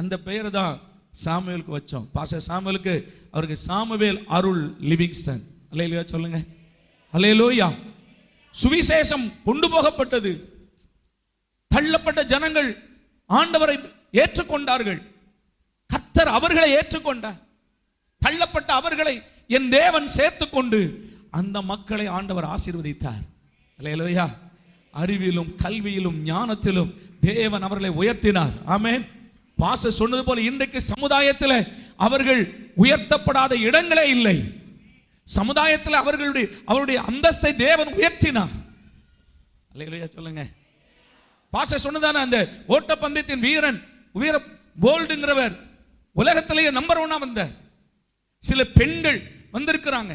அந்த பெயர் தான் சாமுவேலுக்கு வச்சோம். பாஸ்டர் சாமுவேலுக்கு, அவருக்கு சாமுவேல் அருள் லிவிங்ஸ்டன். அல்லேலூயா சொல்லுங்க. அல்லேலூயா. சுவிசேஷம் கொண்டு போகப்பட்டது. தள்ளப்பட்ட ஜனங்கள் ஆண்டவரை ஏற்றுக்கொண்டார்கள். கர்த்தர் அவர்களை ஏற்றுக்கொண்டார். தள்ளப்பட்ட அவர்களை என் தேவன் சேர்த்துக்கொண்டு அந்த மக்களை ஆண்டவர் ஆசீர்வதித்தார். அல்லேலூயா. அறிவிலும் கல்வியிலும் ஞானத்திலும் தேவன் அவர்களை உயர்த்தினார். ஆமென். பாஸ்டர் சொன்னது போல இன்றைக்கு சமுதாயத்தில் அவர்கள் உயர்த்தப்படாத இடங்களே இல்லை. சமுதாயத்தில் அவருடைய அந்தஸ்தை தேவன் உயர்த்தினார். அல்லேலூயா சொல்லுங்க. பாஸ்டர் சொன்னதான அந்த ஓட்டப்பந்தயத்தின் வீர போல்டுங்கிறவர் உலகத்திலேயே நம்பர் 1 வந்த சில பெண்கள் வந்திருக்கிறாங்க.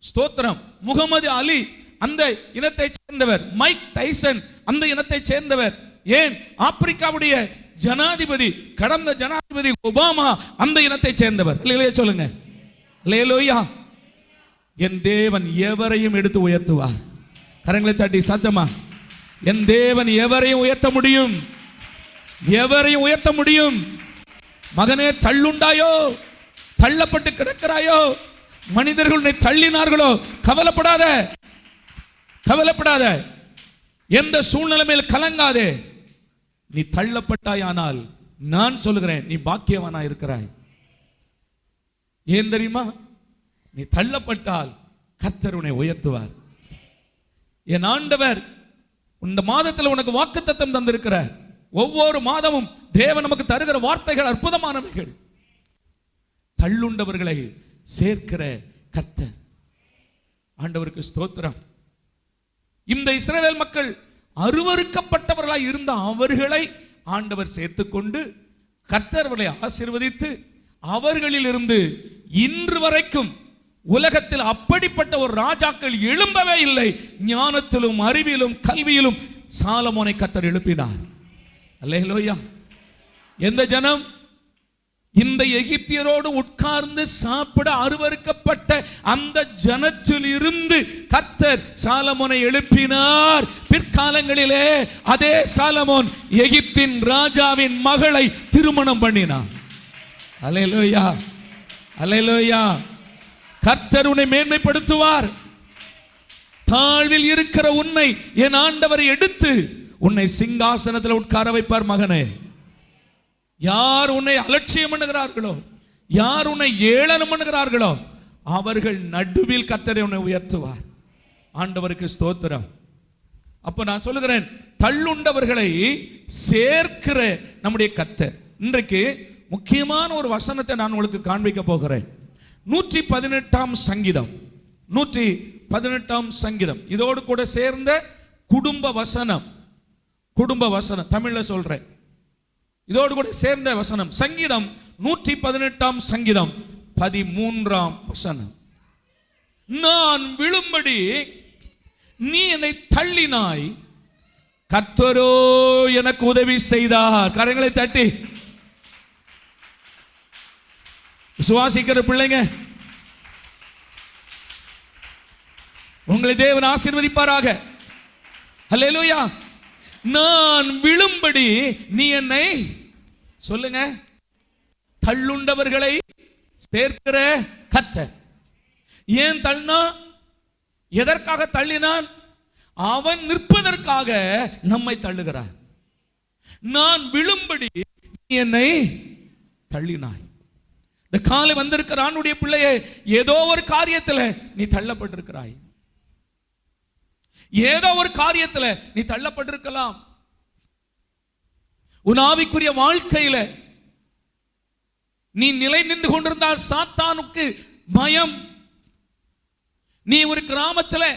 ஸ்தோத்திரம். முகமது அலி அந்த இனத்தை சேர்ந்தவர், மைக் டைசன் அந்த இனத்தை சேர்ந்தவர், ஏன் ஆப்பிரிக்காவுடைய ஜனாதிபதி, கடந்த ஜனாதிபதி ஒபாமா அந்த இனத்தை சேர்ந்தவர். அல்லேலூயா சொல்லுங்க. அல்லேலூயா. என் தேவன் எவரையும் எடுத்து உயர்த்துவார். கரங்களை தட்டி சத்தமா, என் தேவன் எவரையும் உயர்த்த முடியும், எவரையும் உயர்த்த முடியும். மகனே, தள்ளுண்டாயோ, தள்ளப்பட்டு கிடக்கிறாயோ, மனிதர்கள் உன்னை தள்ளினார்களோ, கவலைப்படாத, கவலைப்படாத, எந்த சூழ்நிலை மேல் கலங்காதே. நீ தள்ளப்பட்டாயானால் நான் சொல்லுகிறேன், நீ பாக்கியவானா இருக்கிறாய். ஏன் தெரியுமா? நீ தள்ளப்பட்டால் கர்த்தர் உன்னை உயர்த்துவார். என் ஆண்டவர் இந்த மாதத்தில் உனக்கு வாக்குத்தத்தம் தந்திருக்கிறார். ஒவ்வொரு மாதமும் தேவன் நமக்கு தருகிற வார்த்தைகள் அற்புதமானவைகள். தள்ளுண்டவர்களை சேர்க்கிற கர்த்தர். ஆண்டவருக்கு ஸ்தோத்திரம். இந்த இஸ்ரவேல் மக்கள் அருவருக்கப்பட்டவர்களாய் இருந்த அவர்களை ஆண்டவர் சேர்த்துக்கொண்டு கர்த்தர் அவர்களை ஆசீர்வதித்து அவர்களில் இருந்து இன்று வரைக்கும் உலகத்தில் அப்படிப்பட்ட ஒரு ராஜாக்கள் எழும்பவே இல்லை. ஞானத்திலும் அறிவிலும் கல்வியிலும் சாலமோனை கர்த்தர் எழுப்பினார். அல்லேலூயா. எந்த ஜனம்? இந்த எகிப்தியரோடு உட்கார்ந்து சாப்பிட அருவருக்கப்பட்ட அந்த ஜனத்தில் இருந்து கர்த்தர் சாலமோனை எழுப்பினார். பிற்காலங்களிலே அதே சாலமோன் எகிப்தின் ராஜாவின் மகளை திருமணம் பண்ணினார். அல்லேலூயா, அல்லேலூயா. கர்த்தர் உன்னை மேன்மைப்படுத்துவார். தாழ்வில் இருக்கிற உன்னை என் ஆண்டவரை எடுத்து உன்னை சிங்காசனத்தில் உட்கார வைப்பார். மகனே, யார் உன்னை அலட்சியம் பண்ணுகிறார்களோ, யார் உன்னை ஏளனம் பண்ணுகிறார்களோ, அவர்கள் நடுவில் கர்த்தரை உன்னை உயர்த்துவார். ஆண்டவருக்கு ஸ்தோத்திரம். அப்ப நான் சொல்லுகிறேன், தள்ளுண்டவர்களை சேர்க்கிற நம்முடைய கர்த்தர். இன்றைக்கு முக்கியமான ஒரு வசனத்தை நான் உங்களுக்கு காண்பிக்க போகிறேன். 118ஆம் சங்கீதம், 118ஆம் சங்கீதம், இதோடு கூட சேர்ந்த குடும்ப வசனம், குடும்ப வசனம் தமிழ்ல சொல்றேன், இதோடு கூட சேர்ந்த வசனம். சங்கீதம் 118ஆம் சங்கீதம் 13ஆம் வசனம். நான் விழும்படி நீ என்னை தள்ளினாய், கர்த்தரோ எனக்கு உதவி செய்தார். கரங்களை தட்டி விசுவாசிக்கிற பிள்ளைங்க, உங்களை தேவன் ஆசீர்வதிப்பாராக. அல்லேலூயா. நான் விழும்படி நீ என்னை சொல்லுங்க, தள்ளுண்டவர்களை சேர்க்கிற கர்த்தர். ஏன் தள்ளினா? எதற்காக தள்ளினான்? அவன் நிற்பதற்காக நம்மை தள்ளுகிறார். நான் விழும்படி நீ என்னை தள்ளினாய். இந்த காலை வந்திருக்கிற ஆணுடைய பிள்ளையே, ஏதோ ஒரு காரியத்தில் நீ தள்ளப்பட்டிருக்கிறாய். ஏதோ ஒரு காரியத்தில் நீ தள்ளப்பட்டிருக்கலாம். உன் ஆவிக்குரிய வாழ்க்கையில நீ நிலை நின்று கொண்டிருந்தால் சாத்தானுக்கு பயம். நீ ஒரு கிராமத்தில்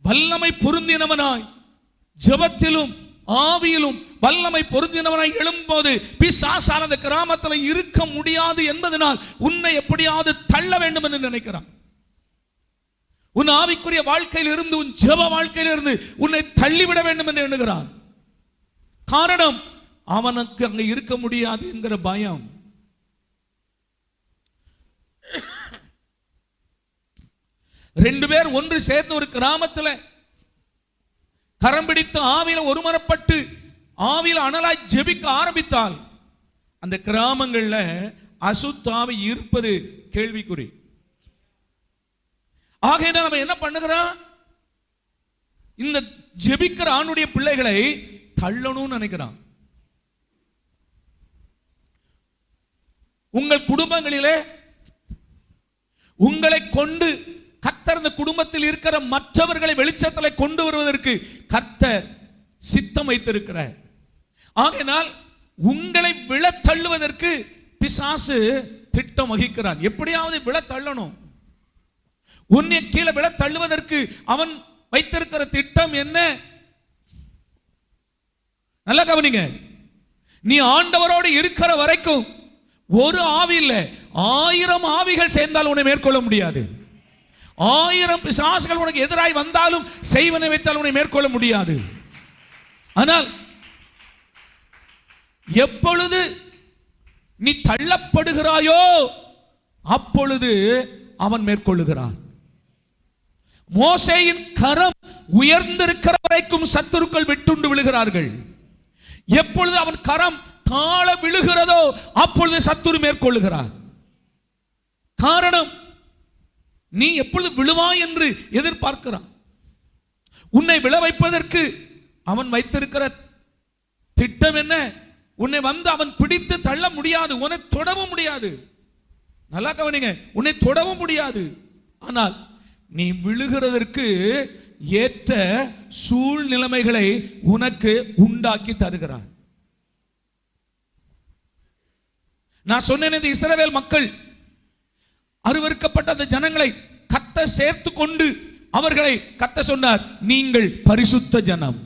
வல்லமை பொருந்தினவனாய், ஜெபத்திலும் ஆவியிலும் வல்லமை பொருந்தினவனாய் எழும்போது பிசாசால் அந்த கிராமத்தில் இருக்க முடியாது என்பதனால் உன்னை எப்படியாவது தள்ள வேண்டும் என்று நினைக்கிறான். உன் ஆவிக்குரிய வாழ்க்கையில் இருந்து, உன் ஜெப வாழ்க்கையில் இருந்து உன்னை தள்ளிவிட வேண்டும் என்று எண்ணுகிறான். காரணம், அவனுக்கு அங்க இருக்க முடியாது என்கிற பயம். ரெண்டு பேர் ஒன்று சேர்ந்து ஒரு கிராமத்தில் கரம் பிடித்து ஆவியில ஒருமனப்பட்டு ஆவியில அனலாய் ஜெபிக்க ஆரம்பித்தால் அந்த கிராமங்கள்ல அசுத்தாவி இருப்பது கேள்விக்குறி. ஆகையினால் நம்ம என்ன பண்ணுகிறோம்? இந்த ஜெபிக்கிற ஆணுடைய பிள்ளைகளை தள்ளணும்னு நினைக்கிறான். உங்கள் குடும்பங்களிலே உங்களை கொண்டு கர்த்தர் இந்த குடும்பத்தில் இருக்கிற மற்றவர்களை வெளிச்சத்தில் கொண்டு வருவதற்கு கர்த்தர் சித்தம் வைத்திருக்கிறார். ஆகையினால் உங்களை விழத்தள்ளுவதற்கு பிசாசு திட்டம் வகிக்கிறான். எப்படியாவது விழத்தள்ளணும். உன்னை கீழே விழத்தள்ளுவதற்கு அவன் வைத்திருக்கிற திட்டம் என்ன? நல்லா கவனிங்க. நீ ஆண்டவரோடு இருக்கிற வரைக்கும் ஒரு ஆவி இல்லை, 1000 ஆவிகள் சேர்ந்தால் உன்னை மேற்கொள்ள முடியாது. 1000 பிசாசுகள் உனக்கு எதிராய் வந்தாலும் செய்வனை வைத்தால் உன்னை மேற்கொள்ள முடியாது. ஆனால் எப்பொழுது நீ தள்ளப்படுகிறாயோ அப்பொழுது அவன் மேற்கொள்ளுகிறான். மோசேயின் கரம் உயர்ந்திருக்கிற வரைக்கும் சத்துருக்கள் வெட்டுண்டு விழுகிறார்கள். எப்பொழுது அவன் கரம் தாழ விழுகிறதோ அப்பொழுது சத்துரு மேற்கொள்ளுகிறான். காரணம், நீ எப்பொழுது விழுவாய் என்று எதிர்பார்க்கிறான். உன்னை விழ வைப்பதற்கு அவன் வைத்திருக்கிற திட்டம் என்ன? உன்னை வந்து அவன் பிடித்து தள்ள முடியாது, உன்னை தொடவும் முடியாது. நல்லா கவனிங்க, உன்னை தொடவும் முடியாது. ஆனால் நீ விழுகிறதற்கு ஏற்ற சூழ்நிலைமைகளை உனக்கு உண்டாக்கி தருகிறான். நான் சொன்னேன், இந்த இஸ்ரவேல் மக்கள் அருவருக்கப்பட்ட அந்த ஜனங்களை கர்த்தர் சேர்த்து கொண்டு அவர்களை கர்த்தர் சொன்னார், நீங்கள் பரிசுத்த ஜனம்,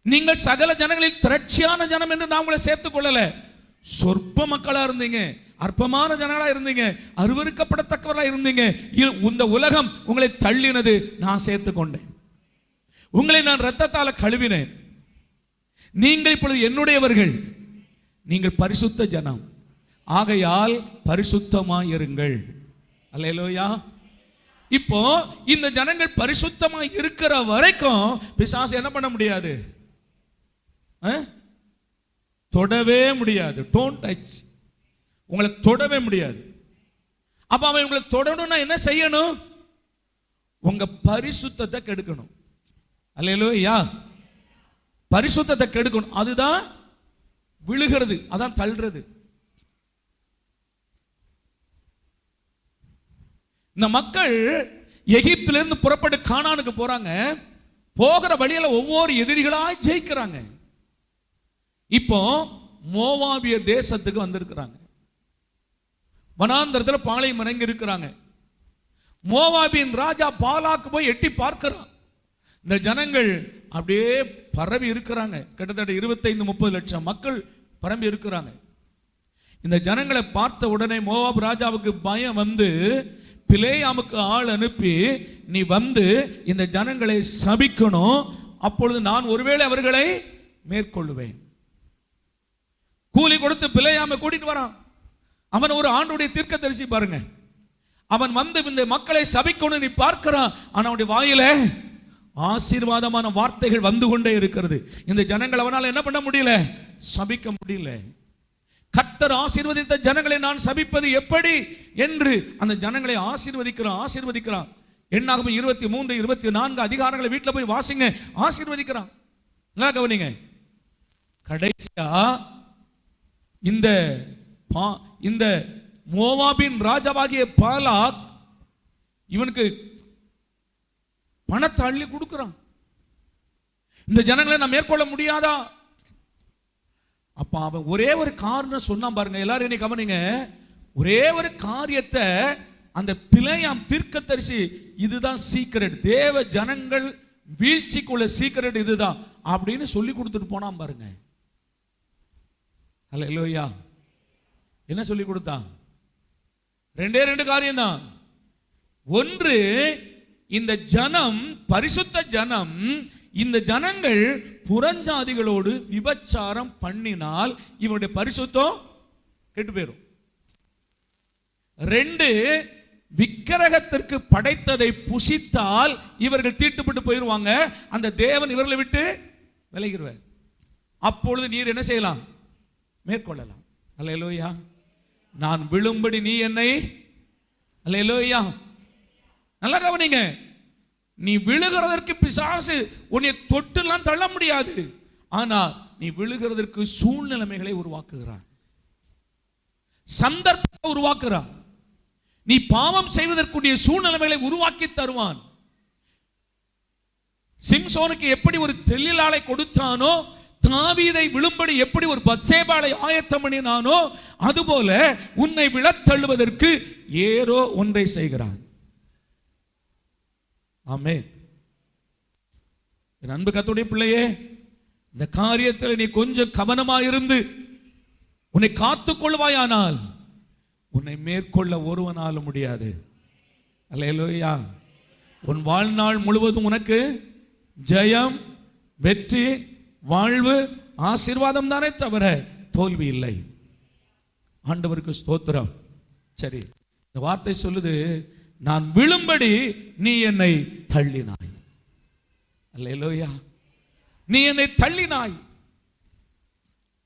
நீங்கள் சகல ஜனங்களில் திரட்சியான ஜனம் என்று நான் உங்களை சேர்த்துக் கொள்ளல. சொற்ப மக்களா இருந்தீங்க, அற்பமான ஜனங்களா இருந்தீங்க, அருவருக்கப்படத்தக்கவர்களா இருந்தீங்க. இந்த உலகம் உங்களை தள்ளினது, நான் சேர்த்துக் கொண்டேன். உங்களை நான் இரத்தத்தால கழுவினேன். நீங்கள் இப்பொழுது என்னுடையவர்கள், நீங்கள் பரிசுத்த ஜனம், ஆகையால் பரிசுத்தமாய் இருங்கள். அல்லேலூயா. இப்போ இந்த ஜனங்கள் பரிசுத்தமாய் இருக்கிற வரைக்கும் பிசாசு என்ன பண்ண முடியாது? தொடவே முடியாது. Don't touch. உங்களை தொடவே முடியாது. அப்ப அவன் உங்களை தொடணும்னா என்ன செய்யணும்? உங்க பரிசுத்தத்தை கெடுக்கணும். அல்லேலூயா. பரிசுத்தத்தை கெடுக்கணும். அதுதான் விழுகிறது, அதான் தள்ளுறது. இந்த மக்கள் எகிப்திலிருந்து புறப்பட்டு கானானுக்கு போறாங்க. போகிற வழியில ஒவ்வொரு எதிரிகளாய் ஜெயிக்கிறாங்க. இப்போ மோவாபிய தேசத்துக்கு வந்திருக்கிறாங்க. வனாந்தரத்தில் பாளையம் இறங்கி இருக்கிறாங்க. மோவாபியின் ராஜா பாலாக்கு போய் எட்டி பார்க்கிறான். இந்த ஜனங்கள் அப்படியே பரவி இருக்கிறாங்க. கிட்டத்தட்ட 25-30 லட்சம் மக்கள் பரம்பி இருக்கிறாங்க. இந்த ஜனங்களை பார்த்த உடனே மோவாப் ராஜாவுக்கு பயம் வந்து பிலேயாமுக்கு ஆள் அனுப்பி, நீ வந்து இந்த ஜனங்களை சபிக்கணும், அப்பொழுது நான் ஒருவேளை அவர்களை மேற்கொள்ளுவேன். கூலி கொடுத்து பிலேயாமை கூட்டிட்டு வரான். அவன் ஒரு ஆண்டுடைய தீர்க்கதரிசி பாருங்க. அவன் வந்து இந்த மக்களை சபிக்கணும் நீ பார்க்கிறான். ஆனா அவனுடைய வாயில ஆசீர்வாதமான வார்த்தைகள் வந்து கொண்டே இருக்கிறது. இந்த ஜனங்கள் அவனால் என்ன பண்ண முடியல? சபிக்க முடியல. கர்த்தர் ஆசீர்வதித்த ஜனங்களை நான் சபிப்பது எப்படி என்று அந்த ஜனங்களை ஆசீர்வதிக்கிறான். எண்ணாகமம் 23-24 அதிகாரங்களை வீட்டில் போய் வாசிங்க. ஆசீர்வதிக்கிறான். நல்லா கவனிங்க. கடைசியா இந்த மோவாபின் ராஜாவாகிய பாலாக் இவனுக்கு பணத்தை அள்ளி கொடுக்கிறான். இந்த ஜனங்களை நான் மேற்கொள்ள முடியாதா? அப்ப அவன் ஒரே ஒரு காரணம் சொன்னான் பாருங்க. எல்லாரும் என்னை கவனிங்க. ஒரே ஒரு காரியத்தை அந்த பிலேயாம் தீர்க்கதரிசி, இதுதான் சீக்ரெட், தேவ ஜனங்கள் வீழ்ச்சிக்குள்ள சீக்ரெட் இதுதான் அப்படின்னு சொல்லி கொடுத்துட்டு போனான் பாருங்க. அல்லேலூயா. என்ன சொல்லி கொடுத்தான்? 2 காரியம் தான். ஒன்று, இந்த ஜனம் பரிசுத்த ஜனம், இந்த ஜனங்கள் புறஞ்சாதிகளோடு விபச்சாரம் பண்ணினால் இவனுடைய பரிசுத்தம் கெட்டு போயிடும். 2, விக்கிரகத்திற்கு படைத்ததை புசித்தால் இவர்கள் தீட்டுப்பட்டு போயிடுவாங்க. அந்த தேவன் இவர்களை விட்டு விலகிடுவார். அப்பொழுது நீர் என்ன செய்யலாம்? மேற்கொள்ளலாம். அல்லேலூயா. நான் விழும்படி நீ என்னை, அல்லேலூயா. நல்லா கவனிங்க. நீ விழுகிறதற்கு பிசாசு உன்னை தொட்டுலாம் தள்ள முடியாது. ஆனா நீ விழுகிறதற்கு சூழ்நிலைமைகளை உருவாக்குகிறான், சந்தர்ப்பத்தை உருவாக்குறான். நீ பாவம் செய்வதற்குரிய சூழ்நிலைமைகளை உருவாக்கி தருவான். சிம்சோனுக்கு எப்படி ஒரு தெளிலாளை கொடுத்தானோ, தாவீதை விழும்படி எப்படி ஒரு பத்சேபாளை ஆயத்தம் பண்ணினானோ, அதுபோல உன்னை விழத்தள்ளுவதற்கு ஏதோ ஒன்றை செய்கிறான். ஆமென். என் அன்பு கர்த்தருடைய பிள்ளையே, இந்த காரியத்தில் நீ கொஞ்சம் கவனமாயிருந்து உன்னை காத்துக் கொள்வாயானால் உன்னை மேற்கொள்ள ஒருவனாலும் முடியாது. அல்லேலூயா. உன் வாழ்நாள் முழுவதும் உனக்கு ஜெயம், வெற்றி, வாழ்வு, ஆசீர்வாதம் தானே தவிர தோல்வி இல்லை. ஆண்டவருக்கு ஸ்தோத்திரம். சரி, இந்த வார்த்தை சொல்லுது, நான் விழும்படி நீ என்னை தள்ளினாய். அல்லேலூயா. நீ என்னை தள்ளினாய்.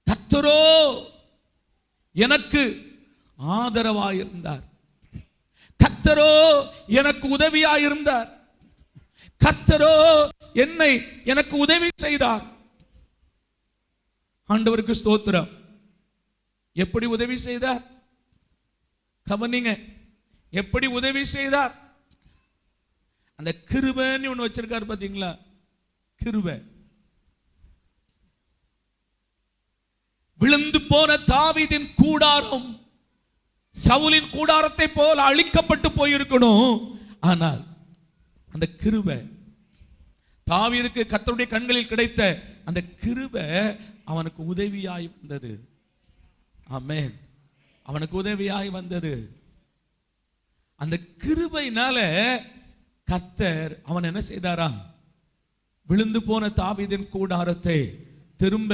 கர்த்தரோ எனக்கு ஆதரவாயிருந்தார். கர்த்தரோ எனக்கு உதவியாயிருந்தார். கர்த்தரோ என்னை எனக்கு உதவி செய்தார். ஆண்டவருக்கு ஸ்தோத்திரம். எப்படி உதவி செய்தார்? கவனிங்க, எப்படி உதவி செய்தார்? அந்த கிருபைன்னு ஒண்ணு வச்சிருக்காரு பாத்தீங்களா? கிருபை. விழுந்து போன தாவீதின் கூடாரம் சவுலின் கூடாரத்தை போல அழிக்கப்பட்டு போயிருக்கணும். ஆனால் அந்த கிருபை, தாவீதுக்கு கர்த்தருடைய கண்களில் கிடைத்த அந்த கிருபை அவனுக்கு உதவியாய் வந்தது. ஆமென். அவனுக்கு உதவியாய் வந்தது. அந்த கிருபையினால கர்த்தர் அவன் என்ன செய்தாரா? விழுந்து போன தாவீதின் கூடாரத்தை திரும்ப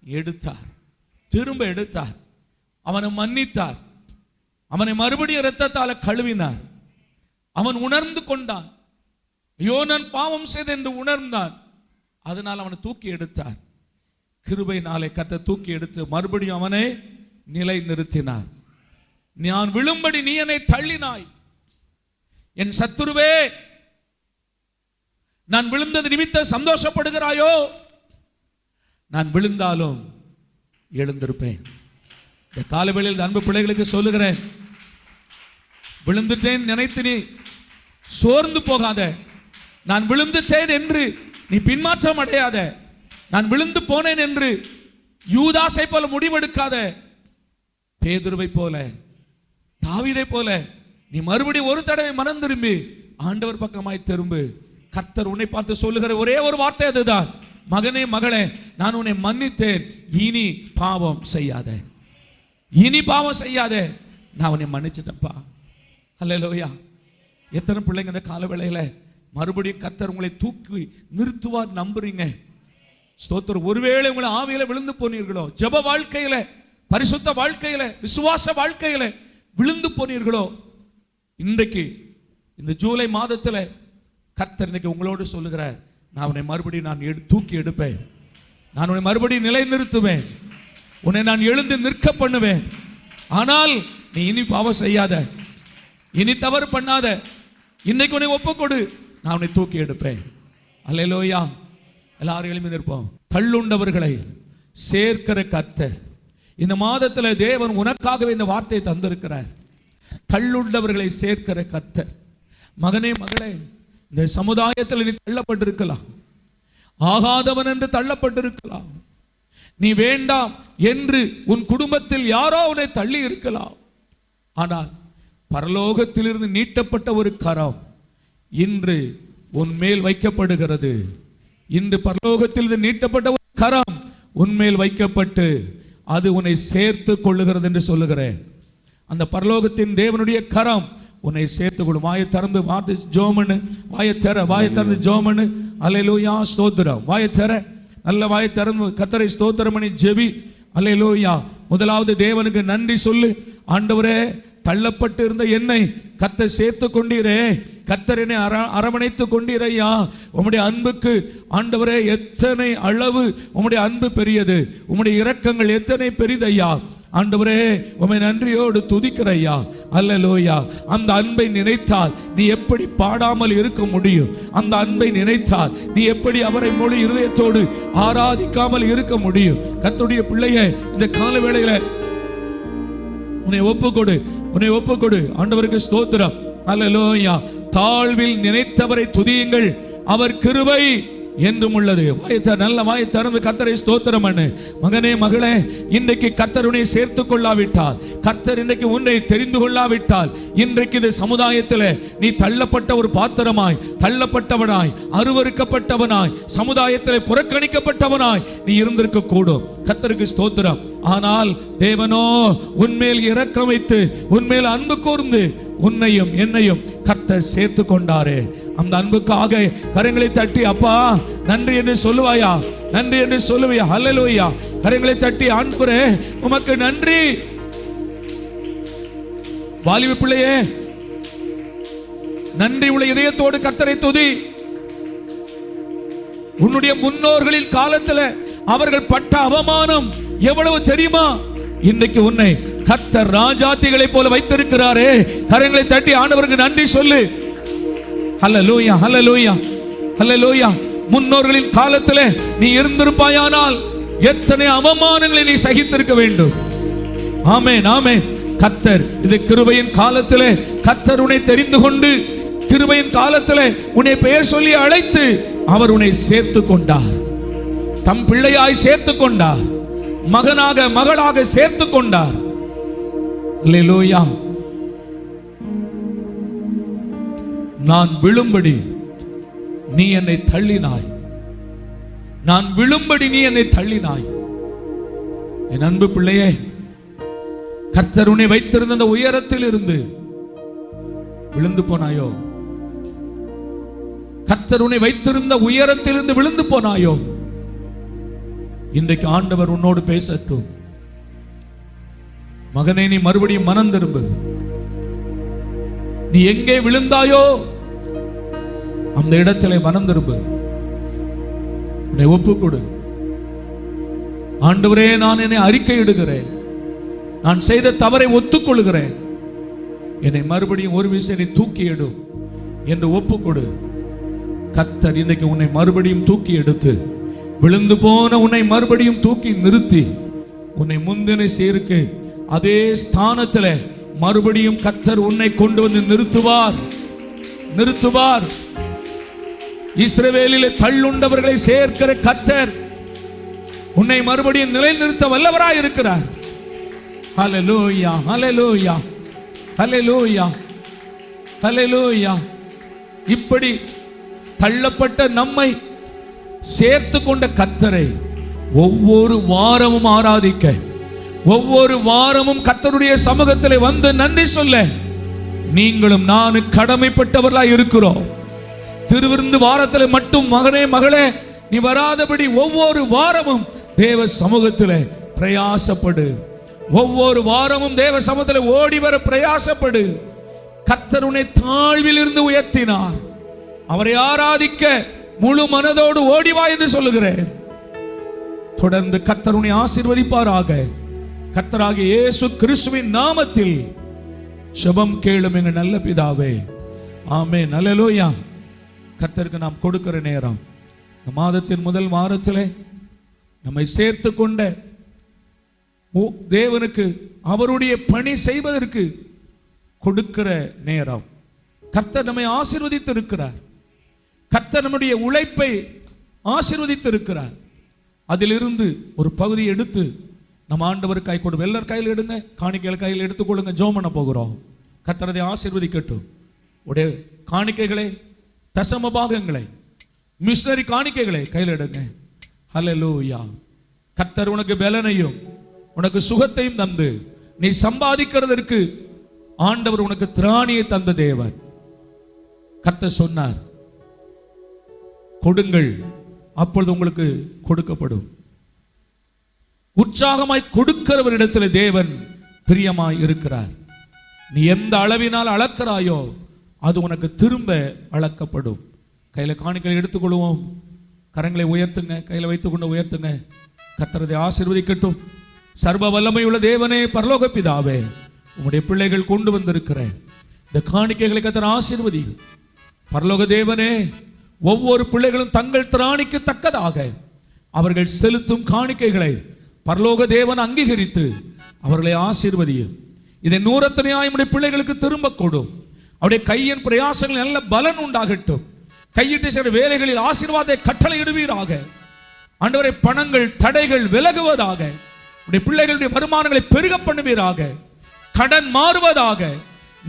எடுத்தார். திரும்ப எடுத்தார். அவனை மன்னித்தார். அவனை மறுபடியும் இரத்தத்தால கழுவினார். அவன் உணர்ந்து கொண்டான். ஐயோ, நான் பாவம் செய்த என்று உணர்ந்தான். அதனால் அவனை தூக்கி எடுத்தார். கிருபையினாலே கர்த்தர் தூக்கி எடுத்து மறுபடியும் அவனை நிலை நிறுத்தினார். நான் விழும்படி நீ என்னை தள்ளினாய். என் சத்துருவே, நான் விழுந்தது நிமித்த சந்தோஷப்படுகிறாயோ? நான் விழுந்தாலும் எழுந்திருப்பேன். இந்த காலவேளையில் அன்பு பிள்ளைகளுக்கு சொல்லுகிறேன், விழுந்துட்டேன் நினைத்து நீ சோர்ந்து போகாத. நான் விழுந்துட்டேன் என்று நீ பின்மாற்றம் அடையாத. நான் விழுந்து போனேன் என்று யூதாசை போல முடிவெடுக்காத. பேதுருவை போல, தாவீதை போல நீ மறுபடியும் ஒரு தடவை மனம் திரும்பி ஆண்டவர் பக்கமாய் திரும்பு. கர்த்தர் உன்னை பார்த்து சொல்லுகிற ஒரே ஒரு வார்த்தை அதுதான், மகனே மகளே, நான் உன்னை மன்னித்தேன், இனி பாவம் செய்யாத. இனி பாவம் செய்யாத, நான் உன்னை மன்னிச்சிட்டேன்ப்பா. அல்லேலூயா. எத்தனை பிள்ளைங்க இந்த காலவேளையில மறுபடியும் கர்த்தர் உங்களை தூக்கி நிறுத்துவார் நம்புறீங்க? ஸ்தோத்திரம். ஒருவேளை உங்களை ஆவியில விழுந்து போனீர்களோ, ஜெப வாழ்க்கையில, பரிசுத்த வாழ்க்கையில, விசுவாச வாழ்க்கையில விழுந்து போனீர்களோ, இன்றைக்கு இந்த ஜூலை மாதத்துல கர்த்தர் இன்னைக்கு உங்களோடு சொல்லுகிறார், நான் உன்னை மறுபடியும் தூக்கி எடுப்பேன். நான் உன்னை மறுபடியும் நிலை நிறுத்துவேன். உன்னை நான் எழுந்து நிற்க பண்ணுவேன். ஆனால் நீ இனி பாவம் செய்யாத, இனி தவறு பண்ணாத. இன்னைக்கு உன்னை ஒப்புக்கொடு, நான் உன்னை தூக்கி எடுப்பேன். அல்லேலூயா. எல்லாரும் எழுப்பி நிற்போம். தள்ளுண்டவர்களை சேர்க்கிற கர்த்தர். இந்த மாதத்துல தேவன் உனக்காகவே இந்த வார்த்தையை தந்திருக்கிறார். தள்ளுண்டவர்களை சேர்க்கிற கர்த்தர். மகனே மகளே, இந்த சமுதாயத்தில் நீ தள்ளப்பட்டிருக்கலாம், ஆகாதவன் என்று தள்ளப்பட்டிருக்கலாம், நீ வேண்டாம் என்று உன் குடும்பத்தில் யாரோ உன்னை தள்ளி இருக்கலாம். ஆனால் பரலோகத்திலிருந்து நீட்டப்பட்ட ஒரு கரம் இன்று உன் மேல் வைக்கப்படுகிறது. இன்று பரலோகத்திலிருந்து நீட்டப்பட்ட ஒரு கரம் உன்மேல் வைக்கப்பட்டு அது உன்னை சேர்த்து கொள்ளுகிறது என்று சொல்லுகிறேன். அந்த பரலோகத்தின் தேவனுடைய கரம் உன்னை சேர்த்து கொள்ளும். வாயை திறந்து வார்த்தை ஜோமனு, வாயை திறந்து ஜோமனு. அல்லேலூயா. ஸ்தோத்திரம். வாயை திற, நல்ல வாயை திறந்து கர்த்தரை ஸ்தோத்திரம் பண்ணி ஜெபி. அல்லேலூயா. முதலாவது தேவனுக்கு நன்றி சொல்லு. ஆண்டவரே, தள்ளப்பட்டு இருந்த என்னை கர்த்தர் சேர்த்து கொண்டீரே, கர்த்தர் என்னை அரவணைத்து கொண்டீரையா. உம்முடைய அன்புக்கு ஆண்டவரே எத்தனை அளவு உம்முடைய அன்பு பெரியது, உம்முடைய இரக்கங்கள் எத்தனை பெரிதையா. ஆண்டவரே, உம்மை நன்றியோடு துதிக்கிறையா. அல்லேலூயா. அந்த அன்பை நினைத்தால் நீ எப்படி பாடாமல் இருக்க முடியும்? அந்த அன்பை நினைத்தால் நீ எப்படி அவரை முழு இருதயத்தோடு ஆராதிக்காமல் இருக்க முடியும்? கர்த்தருடைய பிள்ளையே, இந்த கால வேளையில உன்னை ஒப்புக்கொடு. ஆண்டவருக்கு ஸ்தோத்திரம். அல்லேலூயா. தாழ்வில் நினைத்தவரை துதியுங்கள், அவர் கிருபை என்றும் உள்ளது. நல்ல வாய் திறந்து கர்த்தரை ஸ்தோத்திரம் பண்ணு. மகனே மகளே, இன்றைக்கு கர்த்தர் உன்னை சேர்த்து கொள்ளாவிட்டால், கர்த்தர் இன்றைக்கு உன்னை தெரிந்து கொள்ளாவிட்டால், இன்றைக்கு இந்த சமுதாயத்தில் நீ தள்ளப்பட்ட ஒரு பாத்திரமாய், தள்ளப்பட்டவனாய், அருவருக்கப்பட்டவனாய், சமுதாயத்தில் புறக்கணிக்கப்பட்டவனாய் நீ இருந்திருக்க கூடும். கர்த்தருக்கு ஸ்தோத்திரம். ஆனால் தேவனோ உன்மேல் இரக்கம் வைத்து, உன்மேல் அன்பு கூர்ந்து, உன்னையும் என்னையும் கர்த்தர் சேர்த்து கொண்டாரே. அந்த அன்புக்காக கரங்களை தட்டி அப்பா நன்றி என்று சொல்லுவாயா? நன்றி என்று சொல்லுவியா? ஹல்லேலூயா. கரங்களை தட்டி ஆண்டவரே உமக்கு நன்றி. வாலிப பிள்ளையே, நன்றி உள்ள இதயத்தோடு கர்த்தரை துதி. உன்னுடைய முன்னோர்களின் காலத்துல அவர்கள் பட்ட அவமானம் எவ்வளவு தெரியுமா? இன்றைக்கு உன்னை கர்த்தர் ராஜாத்திகளை போல வைத்திருக்கிறாரே. கரங்களை தட்டி ஆண்டவருக்கு நன்றி சொல்லு. ஹல்லேலூயா, ஹல்லேலூயா, ஹல்லேலூயா. முன்னோர்களின் காலத்தில் நீ இருந்திருப்பாயானால் எத்தனை அவமானங்களை நீ சகித்திருக்க வேண்டும். ஆமென், ஆமென். கர்த்தர் இது கிருபையின் காலத்தில் கர்த்தர் உன்னை தெரிந்து கொண்டு, கிருபையின் காலத்தில் உன்னை பெயர் சொல்லி அழைத்து அவர் உன்னை சேர்த்து கொண்டார். தம் பிள்ளையாய் சேர்த்து கொண்டார். மகனாக மகளாக சேர்த்து கொண்டார். அல்லேலூயா. நான் விழும்படி நீ என்னை தள்ளினாய். நான் விழும்படி நீ என்னை தள்ளினாய். என் அன்பு பிள்ளையே, கர்த்தர் உன்னை வைத்திருந்த அந்த உயரத்தில் இருந்து விழுந்து போனாயோ? கர்த்தர் உன்னை வைத்திருந்த உயரத்தில் இருந்து விழுந்து போனாயோ? இன்றைக்கு ஆண்டவர் உன்னோடு பேசட்டும். மகனே, நீ மறுபடியும் மனம் திரும்பு. நீ எங்கே விழுந்தாயோ அந்த இடத்திலே மனம் திரும்பு. உன்னை ஒப்புக்கொடு. ஆண்டவரே, நான் என்னை அறிக்கை இடுகிறேன். நான் செய்த தவறை ஒத்துக்கொள்கிறேன். என்னை மறுபடியும் ஒரு விஷயம் தூக்கி எடு என்று ஒப்புக்கொடு. கர்த்தர் இன்னைக்கு உன்னை மறுபடியும் தூக்கி எடுத்து, விழுந்து போன உன்னை மறுபடியும் தூக்கி நிறுத்தி, உன்னை முந்தின சீருக்கு அதே ஸ்தானத்தில் மறுபடியும் கர்த்தர் உன்னை கொண்டு வந்து நிறுத்துவார், நிறுத்துவார். இஸ்ரவேலிலே தள்ளுண்டவர்களை சேர்க்கிற கர்த்தர் உன்னை மறுபடியும் நிலைநிறுத்த வல்லவராய் இருக்கிறார். ஹல்லேலூயா, ஹல்லேலூயா, ஹல்லேலூயா, ஹல்லேலூயா. இப்படி தள்ளப்பட்ட நம்மை சேர்த்து கொண்ட கர்த்தரை ஒவ்வொரு வாரமும் ஆராதிக்க, ஒவ்வொரு வாரமும் கர்த்தருடைய சமூகத்தில் வந்து நன்றி சொல்ல நீங்களும் நானும் கடமைப்பட்டவர்களாய் இருக்கிறோம். திருவிருந்து வாரத்தில் மட்டும் மகனே மகளே நீ வராதபடி ஒவ்வொரு வாரமும் தேவ சமூகத்தில் பிரயாசப்படு. ஒவ்வொரு வாரமும் தேவ சமூகத்தில் ஓடி வர பிரயாசப்படு. கர்த்தர் உன்னை தாழ்வில் இருந்து உயர்த்தினார். அவரை ஆராதிக்க முழு மனதோடு ஓடிவா என்று சொல்லுகிறேன். தொடர்ந்து கர்த்தர் உன்னை ஆசீர்வதிப்பாராக. கர்த்தராகிய இயேசு கிறிஸ்துவின் நாமத்தில் ஜெபம் கேளும் எங்கள் நல்ல பிதாவே, ஆமென். அல்லேலூயா. கர்த்தருக்கு நாம் கொடுக்கிற நேரம், இந்த மாதத்தின் முதல் வாரத்திலே நம்மை சேர்த்து கொண்ட தேவனுக்கு அவருடைய பணி செய்வதற்கு கொடுக்கிற நேரம். கர்த்தர் நம்மை ஆசீர்வதித்து இருக்கிறார். கர்த்தர் நம்முடைய உழைப்பை ஆசீர்வதித்து இருக்கிறார். அதிலிருந்து ஒரு பகுதி எடுத்து நம்ம ஆண்டவர் கை கொடு. எல்லார் கையில் எடுங்க, காணிக்கைகள் கையில் எடுத்துக்கொள்ளுங்க. ஜெபம் பண்ண போகிறோம். கர்த்தர் அதை ஆசீர்வதிக்கட்டும். உடைய காணிக்கைகளை, தசம பாகங்களை, மிஷனரி காணிக்கைகளை கையில் எடுங்க. ஹல்லேலூயா. கர்த்தர் உனக்கு பலனையும் உனக்கு சுகத்தையும் தந்து நீ சம்பாதிக்கிறதற்கு ஆண்டவர் உனக்கு திராணியை தந்த தேவன். கர்த்தர் சொன்னார், கொடுங்கள் அப்பொழுது உங்களுக்கு கொடுக்கப்படும். உற்சாகமாய் கொடுக்கிறவரிடத்தில் தேவன் பிரியமாய் இருக்கிறார். நீ எந்த அளவினால் அளக்கிறாயோ அது உனக்கு திரும்ப அளக்கப்படும். கையில காணிக்கைகளை எடுத்துக்கொள்வோம். கரங்களை உயர்த்துங்க, கையில வைத்துக்கொண்டு உயர்த்துங்க. கர்த்தரை ஆசீர்வதிக்கட்டும். சர்வ வல்லமை உள்ள தேவனே, பரலோக பிதாவே, உம்முடைய பிள்ளைகள் கொண்டு வந்திருக்கிற இந்த காணிக்கைகளை கர்த்தர் ஆசீர்வதி. பரலோக தேவனே, ஒவ்வொரு பிள்ளைகளும் தங்கள் திராணிக்கு தக்கதாக அவர்கள் செலுத்தும் காணிக்கைகளை பரலோக தேவன் அங்கீகரித்து அவர்களை ஆசீர்வதியும். இதை நூறத்தனையாய் நம்முடைய பிள்ளைகளுக்கு திரும்ப கொடும். அவருடைய கையின் பிரயாசங்கள் நல்ல பலன் உண்டாகட்டும். கையிட்டு செய்கிற வேலைகளில் ஆசீர்வாதத்தை கட்டளையிடுவீராக. ஆண்டவரே, பணங்கள் தடைகள் விலகுவதாக. உடைய பிள்ளைகளுடைய வருமானங்களை பெருக பண்ணுவீராக. கடன் மாறுவதாக.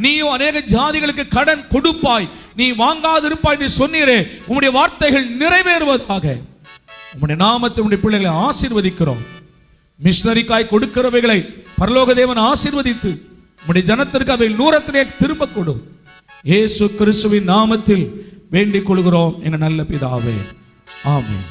நீயும் அநேக ஜாதிகளுக்கு கடன் கொடுப்பாய், நீ வாங்காதிருப்பாய் என்று சொன்னீரே, உம்முடைய வார்த்தைகள் நிறைவேறுவதாக. உம்முடைய நாமத்தை உம்முடைய பிள்ளைகளை ஆசீர்வதிக்கிறோம். மிஷனரிக்காய் கொடுக்கிறவைகளை பரலோக தேவன் ஆசீர்வதித்து உம்முடைய ஜனத்திற்கு அவை 100 திரும்ப கொடு. இயேசு கிறிஸ்துவின் நாமத்தில் வேண்டிக் கொள்கிறோம் எங்கள் நல்ல பிதாவே, ஆமென்.